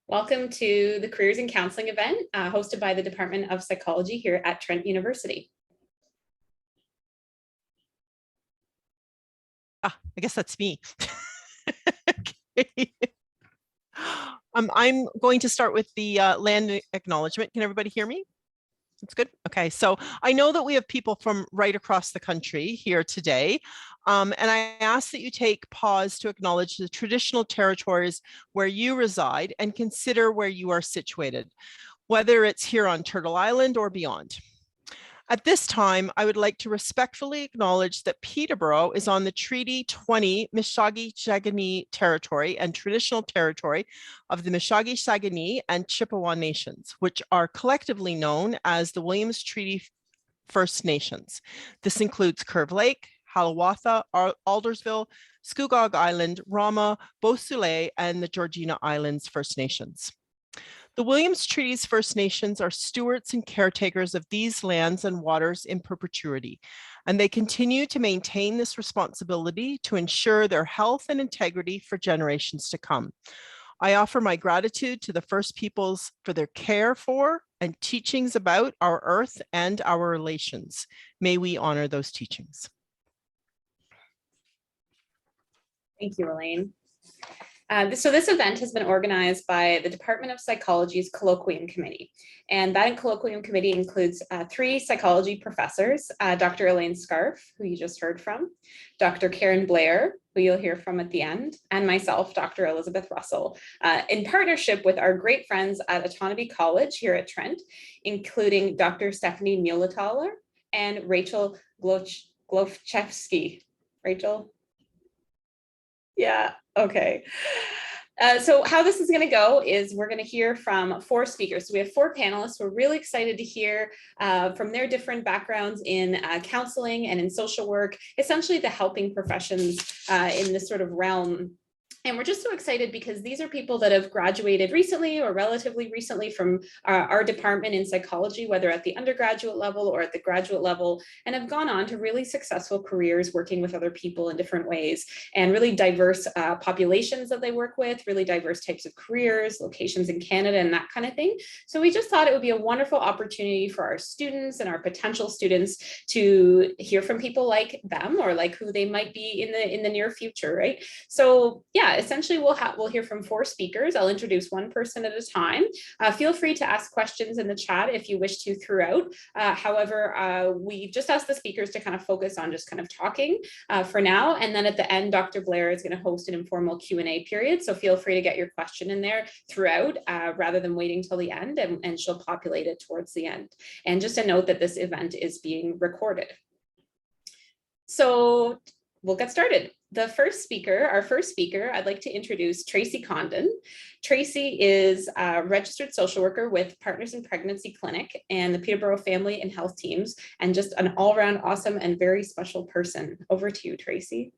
Welcome to the Careers in Counseling event hosted by the Department of Psychology here at Trent University. I guess that's me. Okay. I'm going to start with the land acknowledgement. Can everybody hear me? That's good. Okay, so I know that we have people from right across the country here today, and I ask that you take pause to acknowledge the traditional territories where you reside and consider where you are situated, whether it's here on Turtle Island or beyond. At this time, I would like to respectfully acknowledge that Peterborough is on the Treaty 20 Missaugee-Saguenay Territory and traditional territory of the Missaugee-Saguenay and Chippewa Nations, which are collectively known as the Williams Treaty First Nations. This includes Curve Lake, Hiawatha, Aldersville, Scugog Island, Rama, Beausoleil, and the Georgina Islands First Nations. The Williams Treaty's First Nations are stewards and caretakers of these lands and waters in perpetuity, and they continue to maintain this responsibility to ensure their health and integrity for generations to come. I offer my gratitude to the First Peoples for their care for and teachings about our earth and our relations. May we honor those teachings. Thank you, Elaine. So this event has been organized by the Department of Psychology's Colloquium Committee. And that Colloquium Committee includes 3 psychology professors, Dr. Elaine Scarf, who you just heard from, Dr. Karen Blair, who you'll hear from at the end, and myself, Dr. Elizabeth Russell, in partnership with our great friends at Autonomy College here at Trent, including Dr. Stephanie Muehlenthaler and Rachel Glofchevsky. Rachel? Yeah, okay. So how this is going to go is we're going to hear from 4 speakers. So we have 4 panelists. We're really excited to hear from their different backgrounds in counseling and in social work, essentially the helping professions in this sort of realm. And we're just so excited because these are people that have graduated recently or relatively recently from our department in psychology, whether at the undergraduate level or at the graduate level, and have gone on to really successful careers working with other people in different ways, and really diverse populations that they work with, really diverse types of careers, locations in Canada, and that kind of thing. So we just thought it would be a wonderful opportunity for our students and our potential students to hear from people like them or like who they might be in the near future, right? So yeah, essentially we'll hear from 4 speakers. I'll introduce one person at a time. Feel free to ask questions in the chat if you wish to throughout. However, we just ask the speakers to kind of focus on just kind of talking for now. And then at the end, Dr. Blair is going to host an informal Q&A period. So feel free to get your question in there throughout rather than waiting till the end, and she'll populate it towards the end. And just a note that this event is being recorded. So we'll get started. Our first speaker, I'd like to introduce Tracy Condon. Tracy is a registered social worker with Partners in Pregnancy Clinic and the Peterborough Family and Health Teams, and just an all-around awesome and very special person. Over to you, Tracy.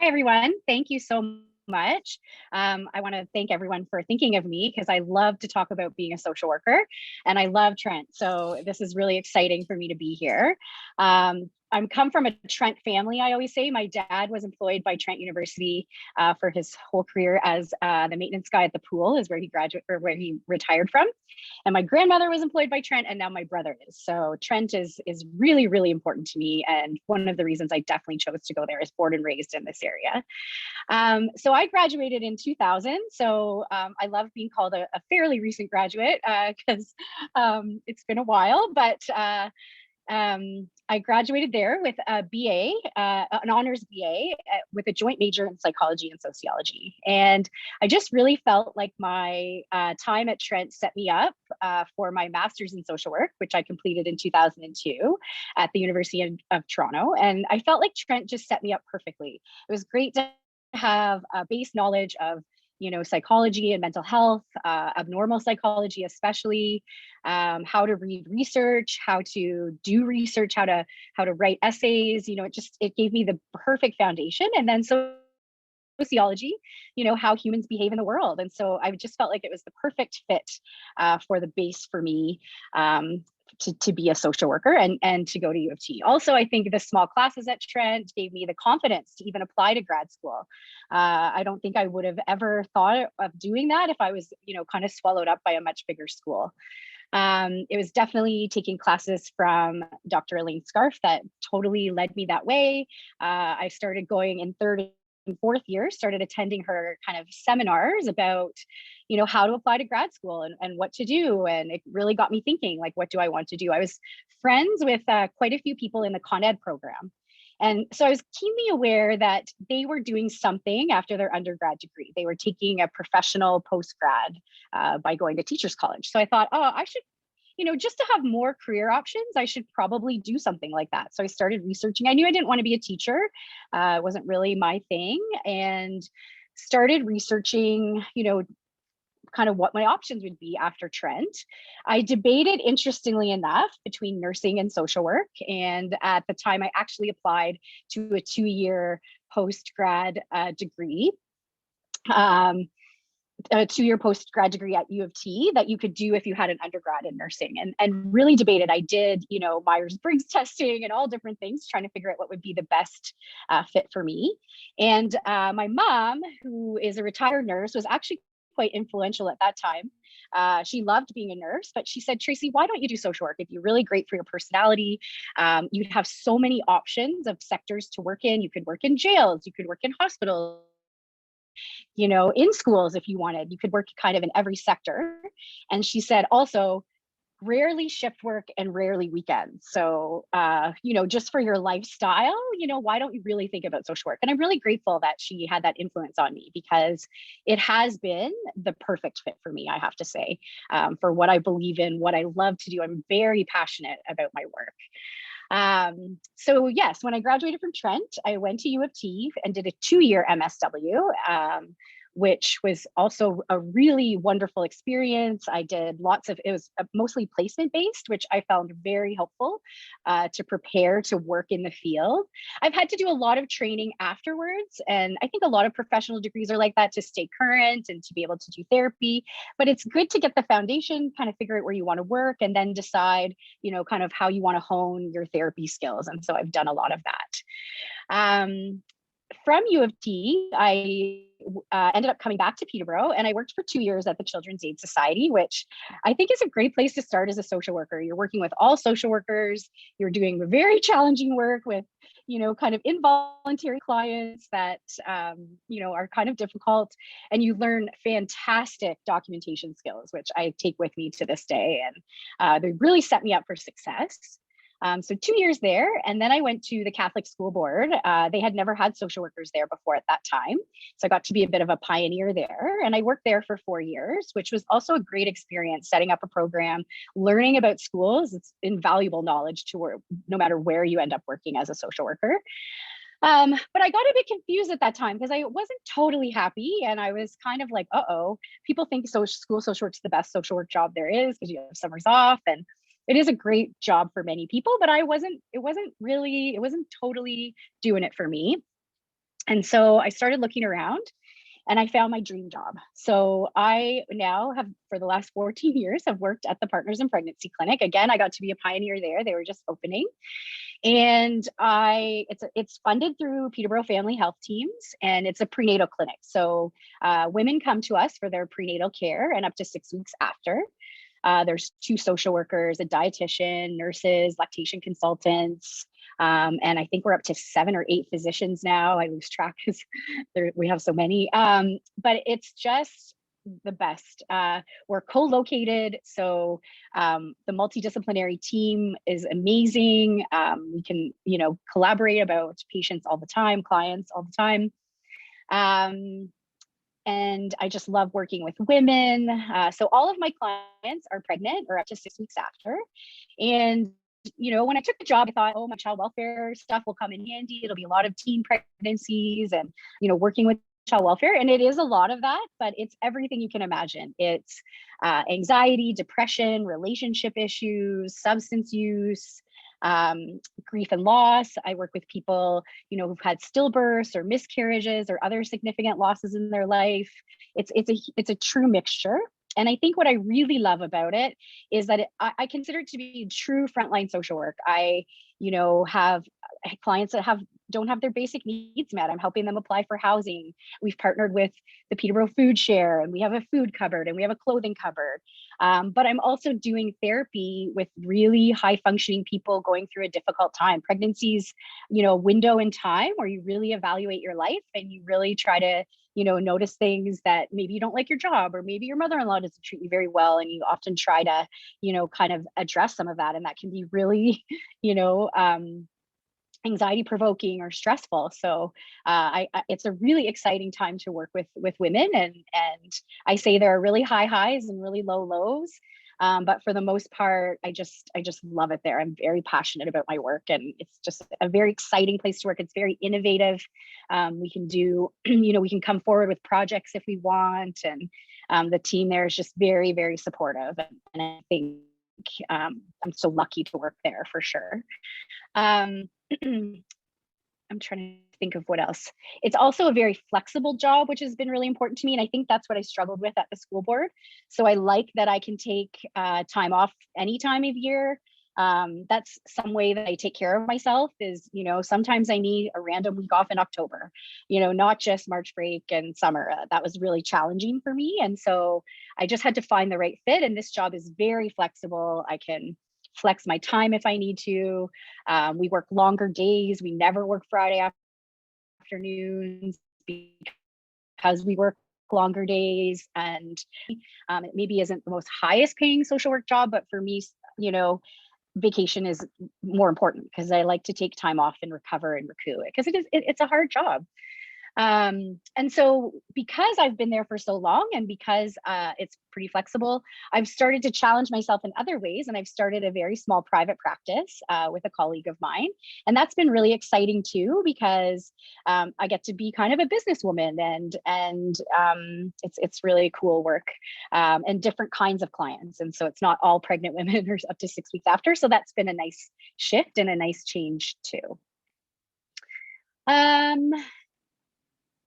Hi, everyone. Thank you so much. I want to thank everyone for thinking of me because I love to talk about being a social worker and I love Trent. So this is really exciting for me to be here. I come from a Trent family, I always say. My dad was employed by Trent University for his whole career as the maintenance guy at the pool, is where he graduated or where he retired from. And my grandmother was employed by Trent, and now my brother is. So Trent is really, really important to me. And one of the reasons I definitely chose to go there is born and raised in this area. So I graduated in 2000. So I love being called a fairly recent graduate because it's been a while, but I graduated there with a BA, an honors BA with a joint major in psychology and sociology. And I just really felt like my time at Trent set me up for my master's in social work, which I completed in 2002 at the University of Toronto. And I felt like Trent just set me up perfectly. It was great to have a base knowledge of psychology and mental health, abnormal psychology, especially how to read research, how to do research, how to write essays. It gave me the perfect foundation. And then sociology, how humans behave in the world. And so I just felt like it was the perfect fit for the base for me to be a social worker and to go to U of T. Also, I think the small classes at Trent gave me the confidence to even apply to grad school. I don't think I would have ever thought of doing that if I was, kind of swallowed up by a much bigger school. It was definitely taking classes from Dr. Elaine Scarf that totally led me that way. I started going in third and fourth year, started attending her kind of seminars about, how to apply to grad school and what to do. And it really got me thinking, like, what do I want to do? I was friends with quite a few people in the Con Ed program. And so I was keenly aware that they were doing something after their undergrad degree. They were taking a professional post-grad by going to teachers college. So I thought, oh, I should, just to have more career options, I should probably do something like that. So I started researching. I knew I didn't want to be a teacher. It wasn't really my thing. And started researching, kind of what my options would be after Trent. I debated, interestingly enough, between nursing and social work. And at the time, I actually applied to a 2-year post-grad degree. A 2-year post-grad degree at U of T that you could do if you had an undergrad in nursing, and really debated. I did, Myers-Briggs testing and all different things, trying to figure out what would be the best fit for me. And my mom, who is a retired nurse, was actually quite influential at that time. She loved being a nurse, but she said, Tracy, why don't you do social work? It'd be really great for your personality. You'd have so many options of sectors to work in. You could work in jails, you could work in hospitals, in schools if you wanted. You could work kind of in every sector. And she said also, rarely shift work and rarely weekends. So, just for your lifestyle, why don't you really think about social work? And I'm really grateful that she had that influence on me, because it has been the perfect fit for me, I have to say, for what I believe in, what I love to do. I'm very passionate about my work. So yes, when I graduated from Trent, I went to U of T and did a 2-year MSW, which was also a really wonderful experience. I did it was mostly placement based, which I found very helpful to prepare to work in the field. I've had to do a lot of training afterwards. And I think a lot of professional degrees are like that, to stay current and to be able to do therapy. But it's good to get the foundation, kind of figure out where you want to work, and then decide, kind of how you want to hone your therapy skills. And so I've done a lot of that. From U of T, I ended up coming back to Peterborough, and I worked for 2 years at the Children's Aid Society, which I think is a great place to start as a social worker. You're working with all social workers. You're doing very challenging work with, kind of involuntary clients that, are kind of difficult, and you learn fantastic documentation skills, which I take with me to this day. And they really set me up for success. So 2 years there, and then I went to the Catholic School Board. They had never had social workers there before at that time. So I got to be a bit of a pioneer there, and I worked there for 4 years, which was also a great experience, setting up a program, learning about schools. It's invaluable knowledge no matter where you end up working as a social worker. But I got a bit confused at that time because I wasn't totally happy, and I was kind of like, people think school social work's the best social work job there is because you have summers off, and it is a great job for many people, but it wasn't totally doing it for me. And so I started looking around, and I found my dream job. So I now have, for the last 14 years, have worked at the Partners in Pregnancy Clinic. Again, I got to be a pioneer there. They were just opening. And it's funded through Peterborough Family Health Teams, and it's a prenatal clinic. So women come to us for their prenatal care and up to 6 weeks after. There's 2 social workers, a dietitian, nurses, lactation consultants, and I think we're up to 7 or 8 physicians now. I lose track because we have so many, but it's just the best. We're co-located, so the multidisciplinary team is amazing. We can, collaborate about patients all the time, clients all the time. And I just love working with women. So all of my clients are pregnant or up to 6 weeks after. And, when I took the job, I thought, my child welfare stuff will come in handy. It'll be a lot of teen pregnancies and, working with child welfare. And it is a lot of that, but it's everything you can imagine. It's anxiety, depression, relationship issues, substance use, grief and loss. I work with people, who've had stillbirths or miscarriages or other significant losses in their life. It's a true mixture. And I think what I really love about it is that I consider it to be true frontline social work. I, have clients that don't have their basic needs met. I'm helping them apply for housing. We've partnered with the Peterborough Food Share, and we have a food cupboard and we have a clothing cupboard. But I'm also doing therapy with really high functioning people going through a difficult time. Pregnancy's, a window in time where you really evaluate your life and you really try to, notice things that maybe you don't like your job, or maybe your mother-in-law doesn't treat you very well. And you often try to, kind of address some of that. And that can be really, anxiety provoking or stressful. So it's a really exciting time to work with women. And I say there are really high highs and really low lows. But for the most part, I just love it there. I'm very passionate about my work, and it's just a very exciting place to work. It's very innovative. We can do, we can come forward with projects if we want. And the team there is just very, very supportive. And I think I'm so lucky to work there for sure. I'm trying to think of what else. It's also a very flexible job, which has been really important to me. And I think that's what I struggled with at the school board. So I like that I can take time off any time of year. That's some way that I take care of myself is, sometimes I need a random week off in October, not just March break and summer. That was really challenging for me. And so I just had to find the right fit. And this job is very flexible. I can flex my time if I need to. We work longer days. We never work Friday afternoons because we work longer days. And it maybe isn't the most highest paying social work job, but for me, vacation is more important because I like to take time off and recover and recoup it, because it's a hard job. And so because I've been there for so long, and because it's pretty flexible, I've started to challenge myself in other ways. And I've started a very small private practice with a colleague of mine. And that's been really exciting too, because I get to be kind of a businesswoman, and it's really cool work, and different kinds of clients. And so it's not all pregnant women or up to 6 weeks after. So that's been a nice shift and a nice change too.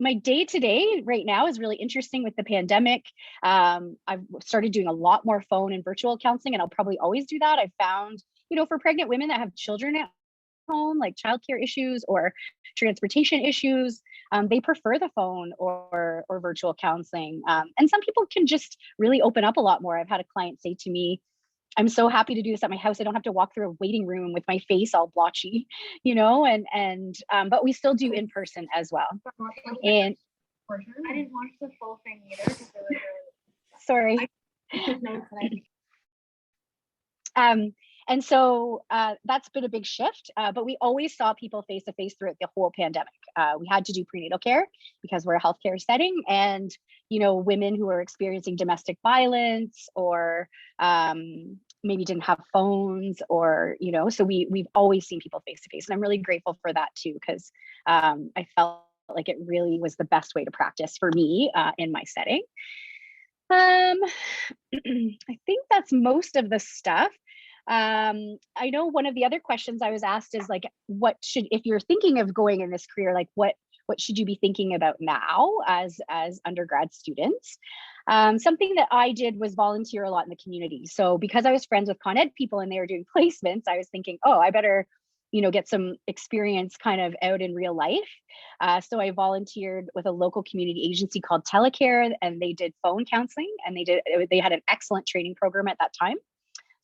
My day-to-day right now is really interesting with the pandemic. I've started doing a lot more phone and virtual counseling, and I'll probably always do that. I've found, for pregnant women that have children at home, like childcare issues or transportation issues, they prefer the phone or virtual counseling. And some people can just really open up a lot more. I've had a client say to me, I'm so happy to do this at my house. I don't have to walk through a waiting room with my face all blotchy, but we still do in person as well. And I didn't watch the full thing either because it was sorry. really And so that's been a big shift, but we always saw people face to face throughout the whole pandemic. We had to do prenatal care because we're a healthcare setting, and women who are experiencing domestic violence or maybe didn't have phones, or so we've always seen people face to face, and I'm really grateful for that too, because I felt like it really was the best way to practice for me in my setting. I think that's most of the stuff. I know one of the other questions I was asked is like, if you're thinking of going in this career, like what should you be thinking about now as undergrad students? Something that I did was volunteer a lot in the community. So because I was friends with Con Ed people and they were doing placements, I was thinking, oh, I better, get some experience kind of out in real life. So I volunteered with a local community agency called Telecare, and they did phone counseling, and they had an excellent training program at that time.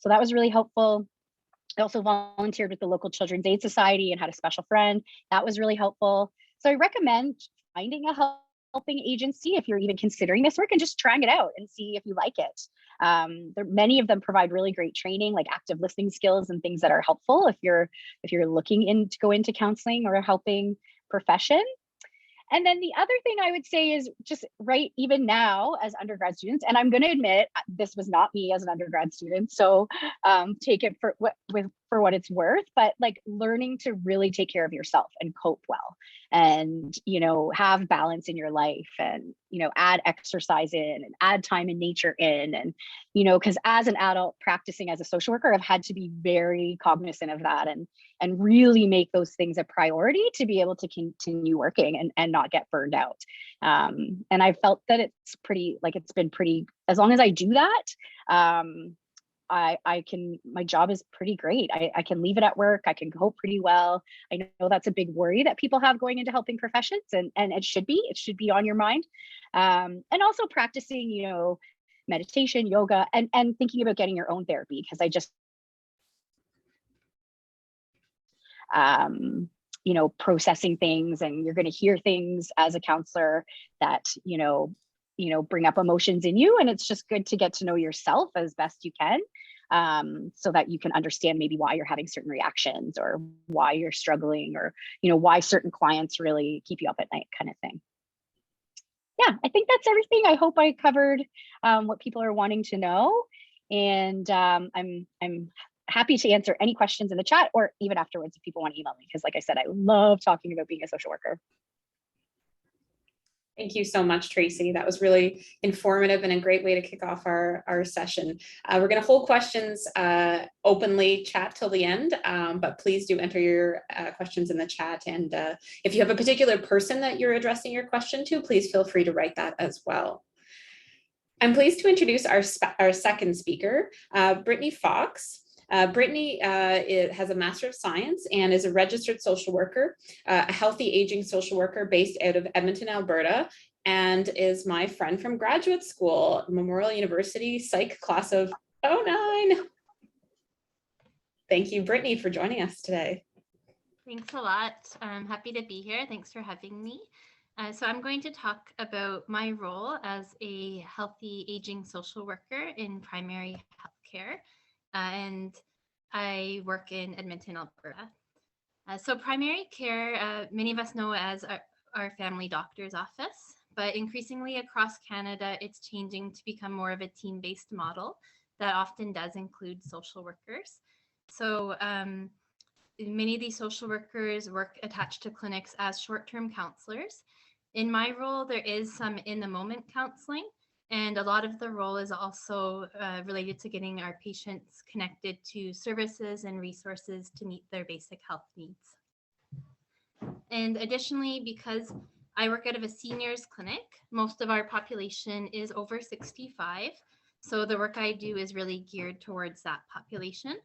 So that was really helpful. I also volunteered with the local Children's Aid Society and had a special friend. That was really helpful. So I recommend finding a helping agency if you're even considering this work, and just trying it out and see if you like it. Many of them provide really great training, like active listening skills and things that are helpful if you're looking to go into counseling or a helping profession. And then the other thing I would say is just even now as undergrad students, and I'm going to admit this was not me as an undergrad student, so take it with for what it's worth, but like learning to really take care of yourself and cope well, and, you know, have balance in your life, and, you know, add exercise in and add time in nature in. And, you know, because as an adult practicing as a social worker, I've had to be very cognizant of that, and really make those things a priority to be able to continue working and not get burned out. And I felt that it's been pretty, as long as I do that, I can, my job is pretty great. I can leave it at work. I can cope pretty well. I know that's a big worry that people have going into helping professions, and it should be on your mind. And also practicing, you know, meditation, yoga, and thinking about getting your own therapy, because I just, you know, processing things, and you're going to hear things as a counselor that, you know, bring up emotions in you. And it's just good to get to know yourself as best you can, so that you can understand maybe why you're having certain reactions, or why you're struggling, or, you know, why certain clients really keep you up at night, kind of thing. Yeah, I think that's everything. I hope I covered what people are wanting to know. And I'm happy to answer any questions in the chat, or even afterwards if people want to email me, because like I said, I love talking about being a social worker. Thank you so much, Tracy. That was really informative and a great way to kick off our session. We're going to hold questions openly, chat till the end, but please do enter your questions in the chat. And if you have a particular person that you're addressing your question to, please feel free to write that as well. I'm pleased to introduce our second speaker, Brittany Fox. Brittany has a Master of Science and is a registered social worker, a healthy aging social worker based out of Edmonton, Alberta, and is my friend from graduate school, Memorial University, Psych class of 09. Thank you, Brittany, for joining us today. Thanks a lot. I'm happy to be here. Thanks for having me. So I'm going to talk about my role as a healthy aging social worker in primary healthcare. And I work in Edmonton, Alberta. So primary care, many of us know as our family doctor's office, but increasingly across Canada, it's changing to become more of a team-based model that often does include social workers. So many of these social workers work attached to clinics as short-term counselors. In my role, there is some in-the-moment counseling, and a lot of the role is also related to getting our patients connected to services and resources to meet their basic health needs. And additionally, because I work out of a seniors clinic, most of our population is over 65. So the work I do is really geared towards that population.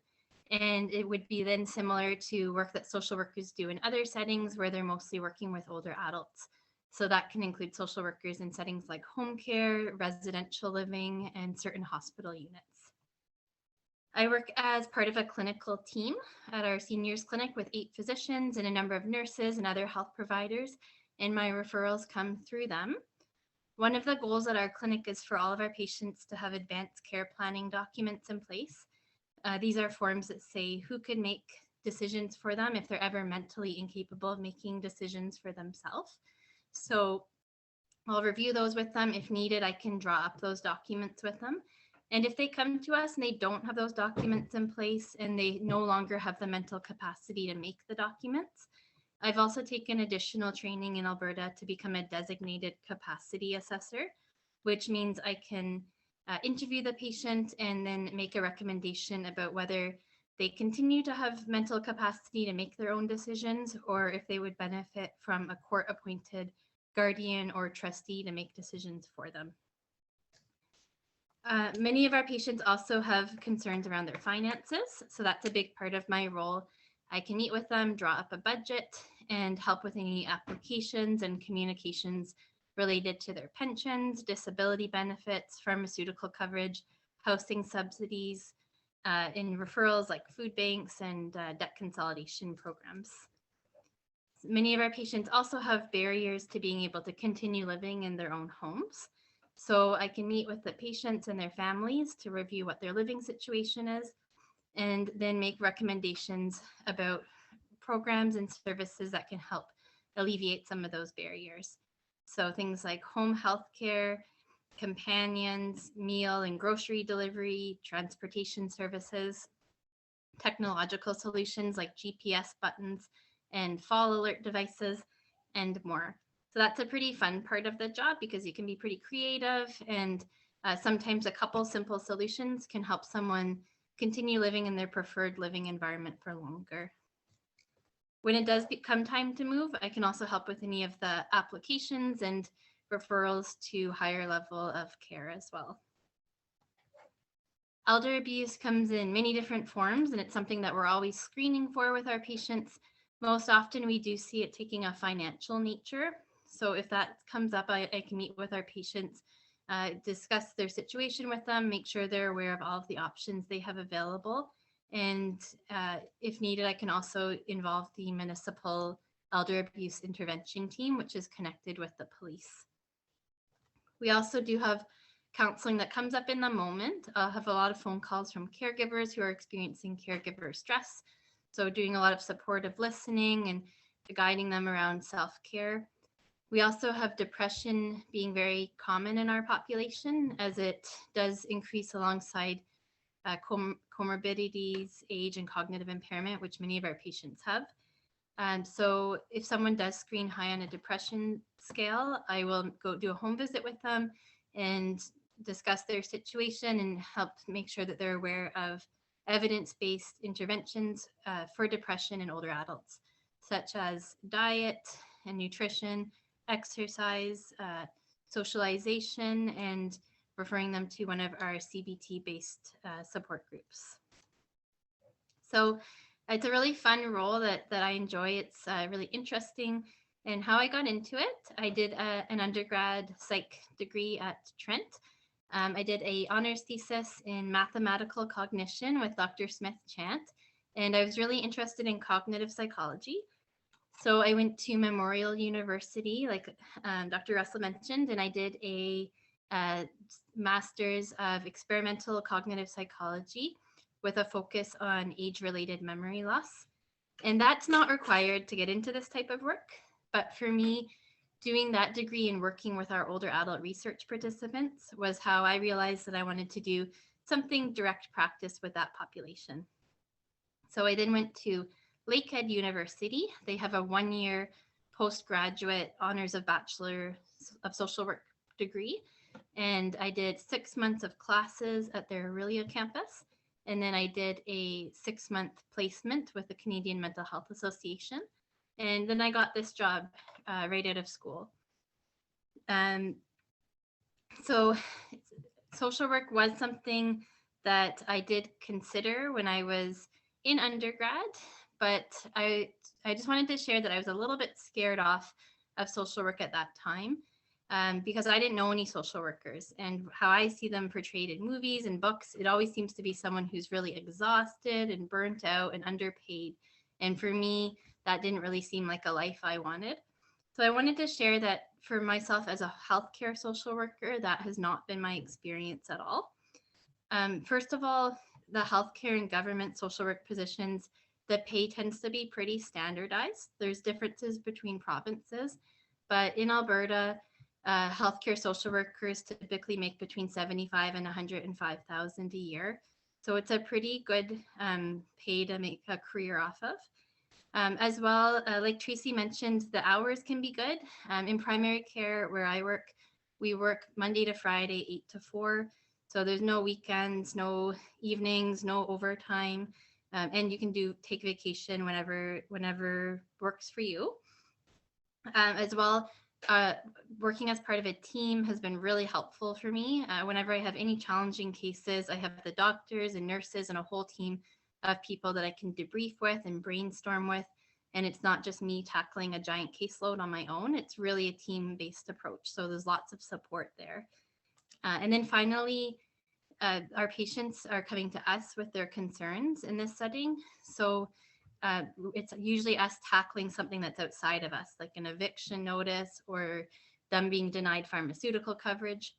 And it would be then similar to work that social workers do in other settings where they're mostly working with older adults. So that can include social workers in settings like home care, residential living, and certain hospital units. I work as part of a clinical team at our seniors clinic with 8 physicians and a number of nurses and other health providers, and my referrals come through them. One of the goals at our clinic is for all of our patients to have advanced care planning documents in place. These are forms that say who could make decisions for them if they're ever mentally incapable of making decisions for themselves. So I'll review those with them. If needed, I can draw up those documents with them. And if they come to us and they don't have those documents in place and they no longer have the mental capacity to make the documents, I've also taken additional training in Alberta to become a designated capacity assessor, which means I can interview the patient and then make a recommendation about whether they continue to have mental capacity to make their own decisions, or if they would benefit from a court-appointed guardian or trustee to make decisions for them. Many of our patients also have concerns around their finances, so that's a big part of my role. I can meet with them, draw up a budget, and help with any applications and communications related to their pensions, disability benefits, pharmaceutical coverage, housing subsidies, in referrals like food banks and debt consolidation programs. Many of our patients also have barriers to being able to continue living in their own homes. So I can meet with the patients and their families to review what their living situation is, and then make recommendations about programs and services that can help alleviate some of those barriers. So things like home health care, companions, meal and grocery delivery, transportation services. technological solutions like GPS buttons and fall alert devices, and more. So that's a pretty fun part of the job because you can be pretty creative, and sometimes a couple simple solutions can help someone continue living in their preferred living environment for longer. When it does come time to move, I can also help with any of the applications and referrals to higher level of care as well. Elder abuse comes in many different forms, and it's something that we're always screening for with our patients. Most often we do see it taking a financial nature. So if that comes up, I can meet with our patients, discuss their situation with them, make sure they're aware of all of the options they have available. And if needed, I can also involve the municipal elder abuse intervention team, which is connected with the police. We also do have counseling that comes up in the moment. I'll have a lot of phone calls from caregivers who are experiencing caregiver stress. So doing a lot of supportive listening and guiding them around self-care. We also have depression being very common in our population, as it does increase alongside comorbidities, age, and cognitive impairment, which many of our patients have. So if someone does screen high on a depression scale, I will go do a home visit with them and discuss their situation and help make sure that they're aware of evidence-based interventions for depression in older adults, such as diet and nutrition, exercise, socialization, and referring them to one of our CBT-based support groups. So it's a really fun role that I enjoy. It's really interesting. And how I got into it, I did an undergrad psych degree at Trent. I did an honors thesis in mathematical cognition with Dr. Smith-Chant, and I was really interested in cognitive psychology. So I went to Memorial University, like Dr. Russell mentioned, and I did a master's of experimental cognitive psychology with a focus on age-related memory loss. And that's not required to get into this type of work. But for me, doing that degree and working with our older adult research participants was how I realized that I wanted to do something direct practice with that population. So I then went to Lakehead University. They have a one-year postgraduate honors of Bachelor of Social Work degree. And I did 6 months of classes at their Aurelia campus. And then I did a 6-month placement with the Canadian Mental Health Association. And then I got this job right out of school. So social work was something that I did consider when I was in undergrad, but I just wanted to share that I was a little bit scared off of social work at that time because I didn't know any social workers, and how I see them portrayed in movies and books, it always seems to be someone who's really exhausted and burnt out and underpaid. And for me, that didn't really seem like a life I wanted. So I wanted to share that for myself as a healthcare social worker, that has not been my experience at all. First of all, the healthcare and government social work positions, the pay tends to be pretty standardized. There's differences between provinces, but in Alberta, healthcare social workers typically make between $75,000 and $105,000 a year. So it's a pretty good pay to make a career off of. As well, like Tracy mentioned, the hours can be good. In primary care where I work, we work Monday to Friday, 8 to 4. So there's no weekends, no evenings, no overtime. And you can take vacation whenever works for you. As well, working as part of a team has been really helpful for me. Whenever I have any challenging cases, I have the doctors and nurses and a whole team of people that I can debrief with and brainstorm with. And it's not just me tackling a giant caseload on my own. It's really a team-based approach. So there's lots of support there. And then finally, our patients are coming to us with their concerns in this setting. So it's usually us tackling something that's outside of us, like an eviction notice or them being denied pharmaceutical coverage.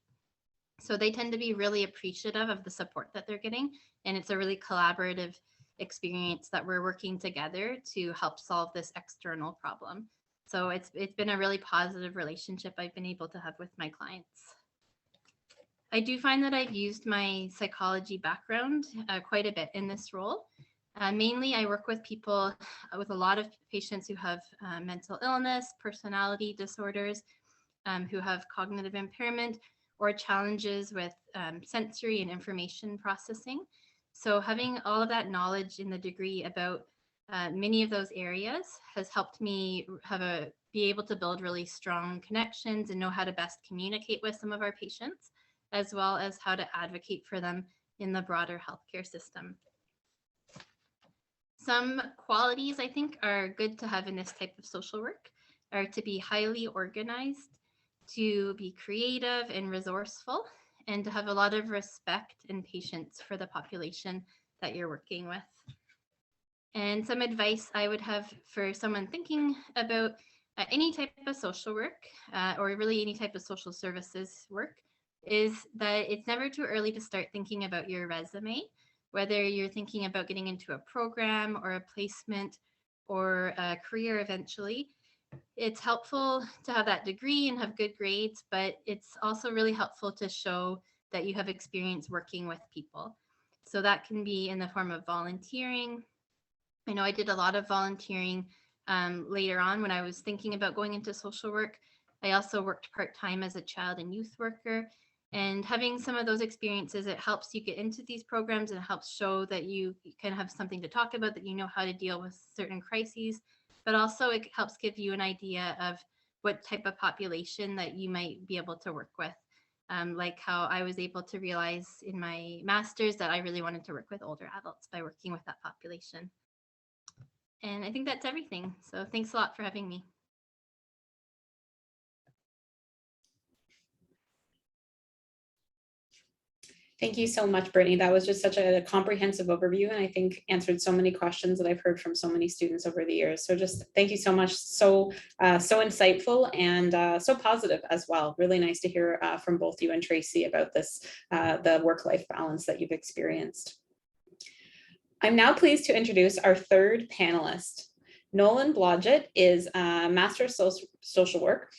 So they tend to be really appreciative of the support that they're getting. And it's a really collaborative experience that we're working together to help solve this external problem. So it's been a really positive relationship I've been able to have with my clients. I do find that I've used my psychology background quite a bit in this role. Mainly, I work with people with a lot of patients who have mental illness, personality disorders, who have cognitive impairment or challenges with sensory and information processing. So having all of that knowledge in the degree about many of those areas has helped me be able to build really strong connections and know how to best communicate with some of our patients, as well as how to advocate for them in the broader healthcare system. Some qualities I think are good to have in this type of social work are to be highly organized, to be creative and resourceful, and to have a lot of respect and patience for the population that you're working with. And some advice I would have for someone thinking about any type of social work or really any type of social services work is that it's never too early to start thinking about your resume, whether you're thinking about getting into a program or a placement or a career eventually. It's helpful to have that degree and have good grades, but it's also really helpful to show that you have experience working with people. So that can be in the form of volunteering. I know I did a lot of volunteering later on when I was thinking about going into social work. I also worked part-time as a child and youth worker. And having some of those experiences, it helps you get into these programs and it helps show that you can have something to talk about, that you know how to deal with certain crises, but also it helps give you an idea of what type of population that you might be able to work with. Like how I was able to realize in my master's that I really wanted to work with older adults by working with that population. And I think that's everything. So thanks a lot for having me. Thank you so much, Brittany. That was just such a comprehensive overview, and I think answered so many questions that I've heard from so many students over the years. So just thank you so much. So insightful and so positive as well. Really nice to hear from both you and Tracy about this, the work-life balance that you've experienced. I'm now pleased to introduce our third panelist. Nolan Blodgett is a Master of Social Work.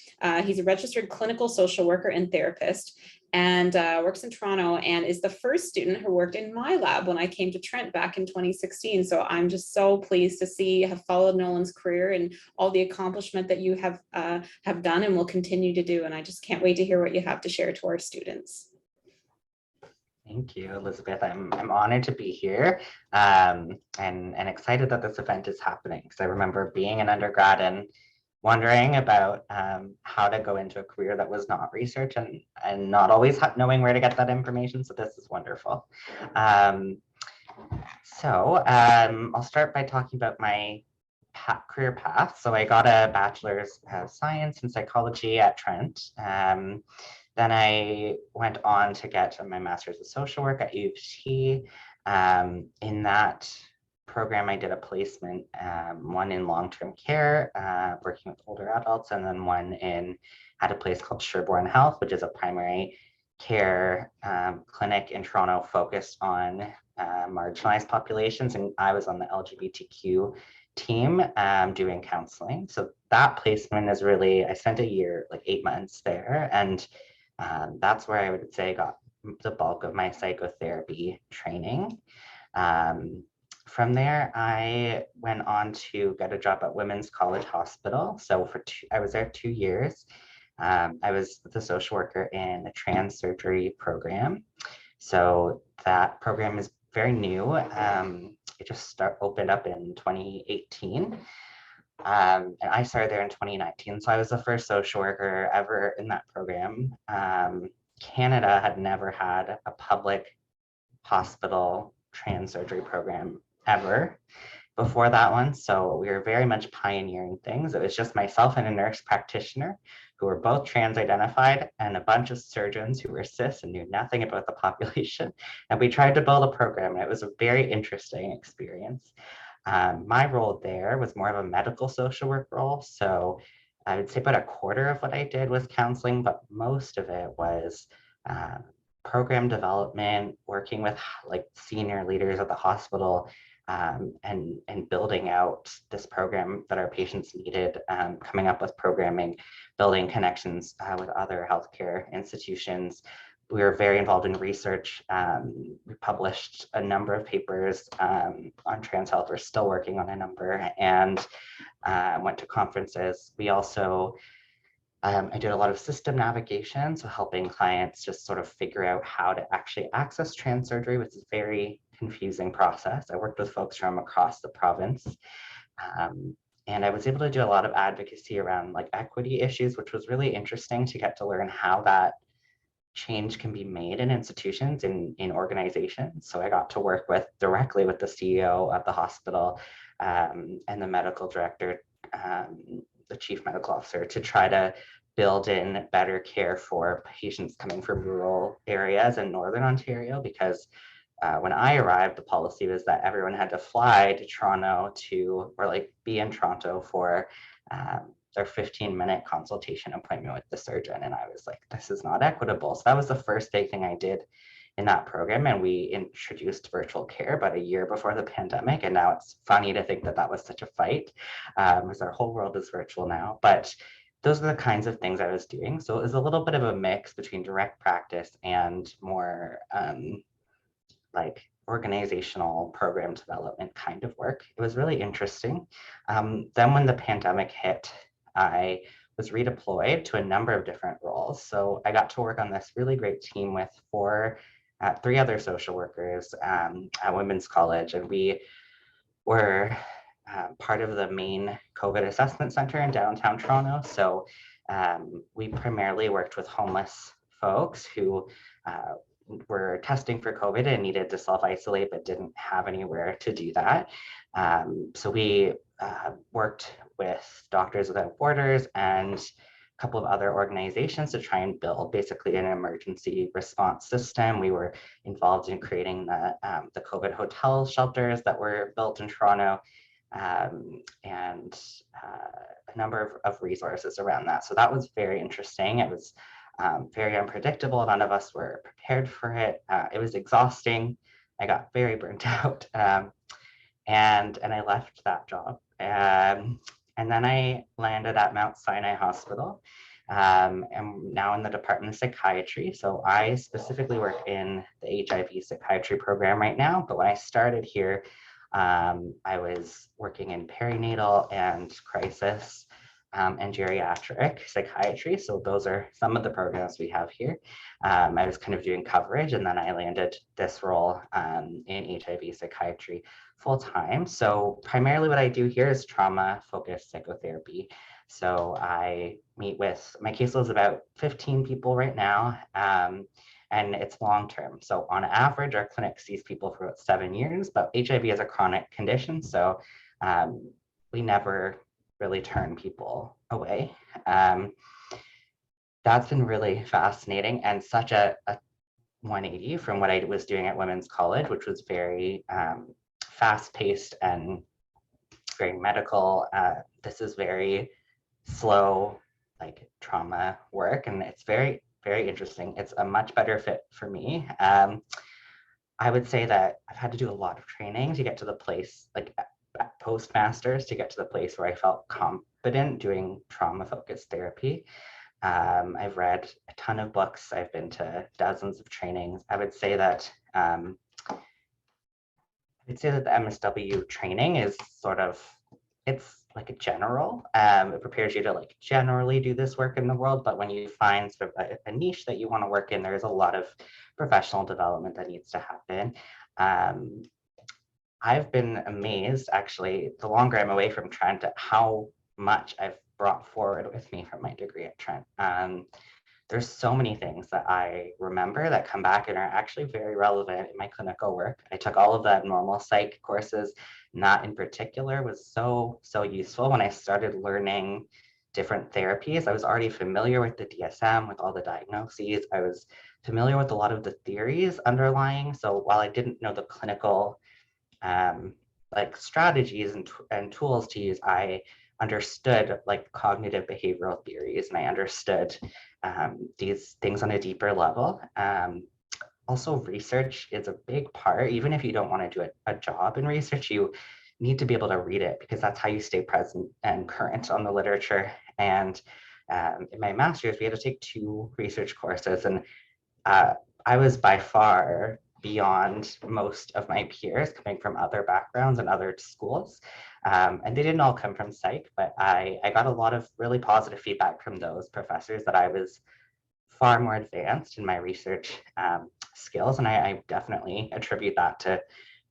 He's a registered clinical social worker and therapist, and works in Toronto, and is the first student who worked in my lab when I came to Trent back in 2016. So I'm just so pleased to have followed Nolan's career and all the accomplishment that you have done and will continue to do. And I just can't wait to hear what you have to share to our students. Thank you, Elizabeth. I'm honored to be here and excited that this event is happening, because I remember being an undergrad and wondering about how to go into a career that was not research and not always knowing where to get that information. So this is wonderful. I'll start by talking about my career path. So I got a bachelor's of science in psychology at Trent. Then I went on to get my master's of social work at U of T. In that program, I did a placement, one in long-term care, working with older adults, and then one at a place called Sherborne Health, which is a primary care clinic in Toronto focused on marginalized populations. And I was on the LGBTQ team doing counseling. So that placement is really, I spent a year, like 8 months there. And that's where I would say I got the bulk of my psychotherapy training. From there, I went on to get a job at Women's College Hospital. So I was there 2 years. I was the social worker in the trans surgery program. So that program is very new. It just opened up in 2018. And I started there in 2019. So I was the first social worker ever in that program. Canada had never had a public hospital trans surgery program ever before that one. So we were very much pioneering things. It was just myself and a nurse practitioner who were both trans identified, and a bunch of surgeons who were cis and knew nothing about the population. And we tried to build a program, and it was a very interesting experience. My role there was more of a medical social work role. So I would say about a quarter of what I did was counseling, but most of it was program development, working with like senior leaders at the hospital, and building out this program that our patients needed, coming up with programming, building connections with other healthcare institutions, we were very involved in research. We published a number of papers on trans health. We're still working on a number, and went to conferences. We also, I did a lot of system navigation, so helping clients just sort of figure out how to actually access trans surgery, which is a very confusing process. I worked with folks from across the province. And I was able to do a lot of advocacy around like equity issues, which was really interesting to get to learn how that change can be made in institutions, in organizations. So I got to work directly with the CEO of the hospital and the medical director, the chief medical officer, to try to build in better care for patients coming from rural areas in Northern Ontario, because when I arrived, the policy was that everyone had to fly to Toronto or like be in Toronto for their 15-minute consultation appointment with the surgeon. And I was like, this is not equitable. So that was the first big thing I did in that program. And we introduced virtual care about a year before the pandemic. And now it's funny to think that that was such a fight, because our whole world is virtual now. But those are the kinds of things I was doing. So it was a little bit of a mix between direct practice and more like organizational program development kind of work. It was really interesting. Then when the pandemic hit, I was redeployed to a number of different roles. So I got to work on this really great team with three other social workers at Women's College, and we were part of the main COVID assessment center in downtown Toronto. So we primarily worked with homeless folks who were testing for COVID and needed to self-isolate but didn't have anywhere to do that. So we worked with Doctors Without Borders and a couple of other organizations to try and build basically an emergency response system. We were involved in creating the COVID hotel shelters that were built in Toronto, and a number of resources around that. So that was very interesting. It was very unpredictable. None of us were prepared for it. It was exhausting. I got very burnt out, and I left that job. And then I landed at Mount Sinai Hospital, and now in the Department of Psychiatry. So I specifically work in the HIV psychiatry program right now. But when I started here, I was working in perinatal and crisis and geriatric psychiatry. So those are some of the programs we have here. I was kind of doing coverage, and then I landed this role in HIV psychiatry full time. So primarily what I do here is trauma-focused psychotherapy. So I meet with, my caseload is about 15 people right now, and it's long-term. So on average, our clinic sees people for about 7 years, but HIV is a chronic condition. So we never really turn people away. That's been really fascinating and such a 180 from what I was doing at Women's College, which was very fast-paced and very medical. This is very slow, like trauma work, and it's very, very interesting. It's a much better fit for me. I would say that I've had to do a lot of training to get to the place, like postmasters, to get to the place where I felt confident doing trauma-focused therapy. I've read a ton of books. I've been to dozens of trainings. I would say that the MSW training is sort of, it's like a general. It prepares you to like generally do this work in the world, but when you find sort of a niche that you want to work in, there's a lot of professional development that needs to happen. I've been amazed, actually, the longer I'm away from Trent, at how much I've brought forward with me from my degree at Trent. There's so many things that I remember that come back and are actually very relevant in my clinical work. I took all of that normal psych courses, and that in particular was so useful when I started learning different therapies. I was already familiar with the DSM, with all the diagnoses. I was familiar with a lot of the theories underlying. So while I didn't know the clinical like strategies and tools to use, I understood like cognitive behavioral theories, and I understood these things on a deeper level. Also, research is a big part. Even if you don't want to do a job in research, you need to be able to read it, because that's how you stay present and current on the literature. And in my master's, we had to take 2 research courses, and I was by far beyond most of my peers coming from other backgrounds and other schools. And they didn't all come from psych, but I got a lot of really positive feedback from those professors that I was far more advanced in my research skills. And I definitely attribute that to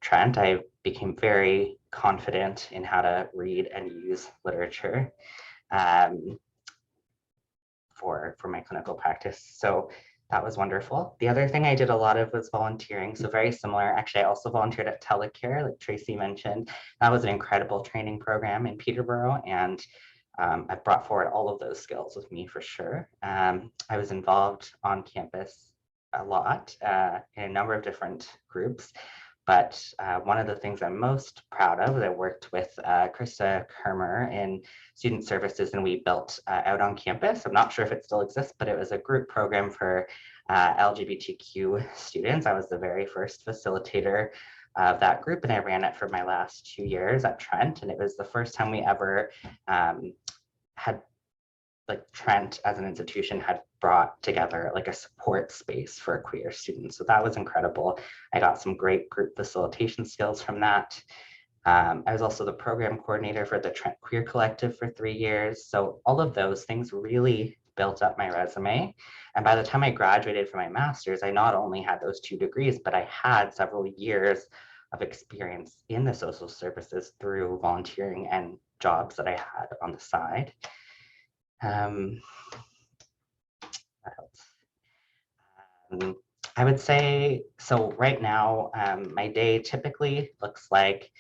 Trent. I became very confident in how to read and use literature for my clinical practice. So that was wonderful. The other thing I did a lot of was volunteering. So very similar. Actually, I also volunteered at Telecare, like Tracy mentioned. That was an incredible training program in Peterborough. And I brought forward all of those skills with me for sure. I was involved on campus a lot in a number of different groups. But one of the things I'm most proud of is I worked with Krista Kermer in student services, and we built out on campus. I'm not sure if it still exists, but it was a group program for LGBTQ students. I was the very first facilitator of that group, and I ran it for my last 2 years at Trent. And it was the first time we ever had, like, Trent as an institution had brought together like a support space for queer students. So that was incredible. I got some great group facilitation skills from that. I was also the program coordinator for the Trent Queer Collective for 3 years. So all of those things really built up my resume. And by the time I graduated from my master's, I not only had those 2 degrees, but I had several years of experience in the social services through volunteering and jobs that I had on the side. I would say, so right now, my day typically looks like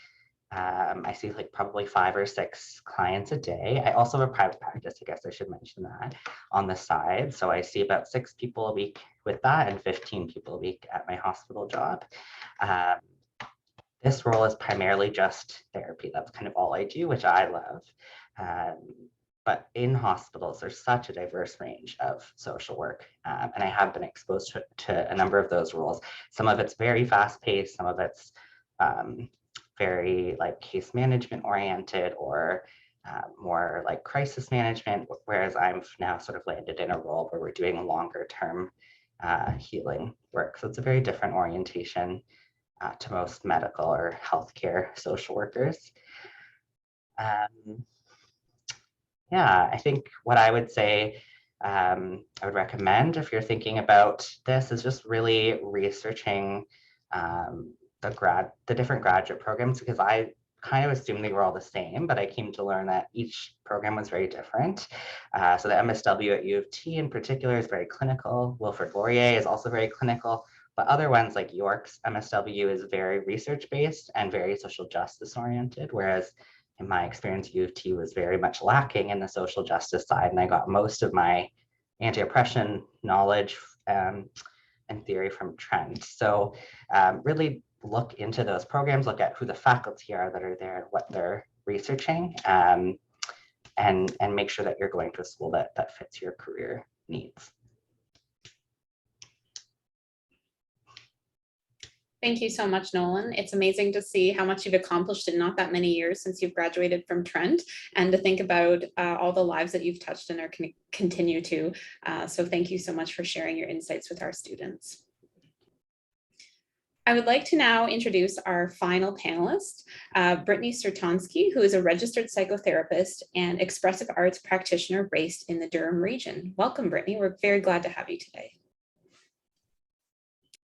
I see like probably 5 or 6 clients a day. I also have a private practice, I guess I should mention that, on the side. So I see about 6 people a week with that and 15 people a week at my hospital job. This role is primarily just therapy. That's kind of all I do, which I love. But in hospitals, there's such a diverse range of social work. And I have been exposed to a number of those roles. Some of it's very fast paced, some of it's very like case management oriented or more like crisis management, whereas I'm now sort of landed in a role where we're doing longer term healing work. So it's a very different orientation to most medical or healthcare social workers. Yeah, I think what I would say I would recommend if you're thinking about this is just really researching the different graduate programs, because I kind of assumed they were all the same, but I came to learn that each program was very different. So the MSW at U of T in particular is very clinical. Wilfrid Laurier is also very clinical, but other ones like York's MSW is very research-based and very social justice oriented, whereas in my experience, U of T was very much lacking in the social justice side, and I got most of my anti-oppression knowledge and theory from Trent. So really look into those programs, look at who the faculty are that are there, what they're researching, and make sure that you're going to a school that fits your career needs. Thank you so much, Nolan. It's amazing to see how much you've accomplished in not that many years since you've graduated from Trent, and to think about all the lives that you've touched and are continue to. So thank you so much for sharing your insights with our students. I would like to now introduce our final panelist, Brittany Certonski, who is a registered psychotherapist and expressive arts practitioner based in the Durham region. Welcome, Brittany. We're very glad to have you today.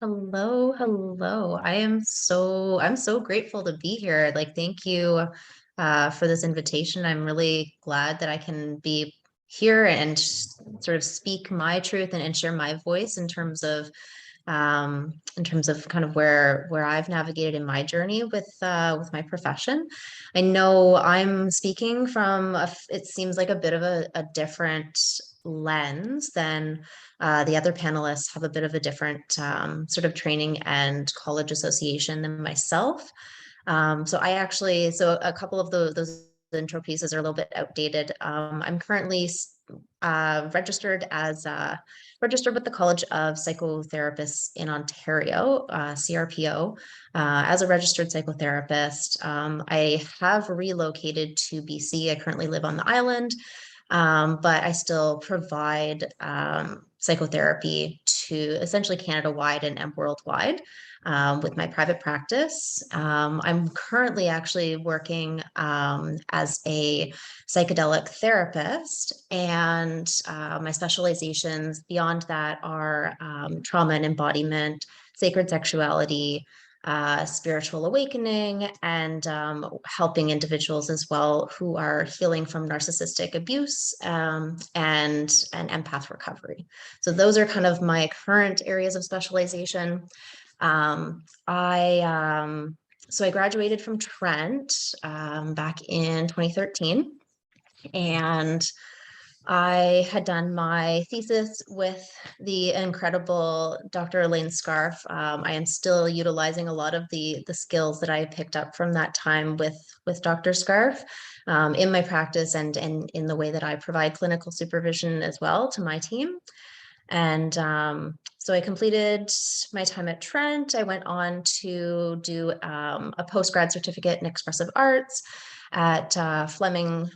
Hello, hello. I'm so grateful to be here. Like, thank you for this invitation. I'm really glad that I can be here and sort of speak my truth and share my voice in terms of kind of where I've navigated in my journey with my profession. I know I'm speaking from it seems like a bit of a different lens than the other panelists have a bit of a different sort of training and college association than myself. So a couple of those intro pieces are a little bit outdated. I'm currently registered with the College of Psychotherapists in Ontario, CRPO, as a registered psychotherapist. I have relocated to BC. I currently live on the island, but I still provide psychotherapy to essentially Canada-wide and worldwide with my private practice. I'm currently actually working as a psychedelic therapist, and my specializations beyond that are trauma and embodiment, sacred sexuality, spiritual awakening, and helping individuals as well who are healing from narcissistic abuse and empath recovery. So those are kind of my current areas of specialization. So I graduated from Trent back in 2013, and I had done my thesis with the incredible Dr. Elaine Scarf. I am still utilizing a lot of the skills that I picked up from that time with Dr. Scarf in my practice and in the way that I provide clinical supervision as well to my team. And so I completed my time at Trent. I went on to do a postgrad certificate in expressive arts at Fleming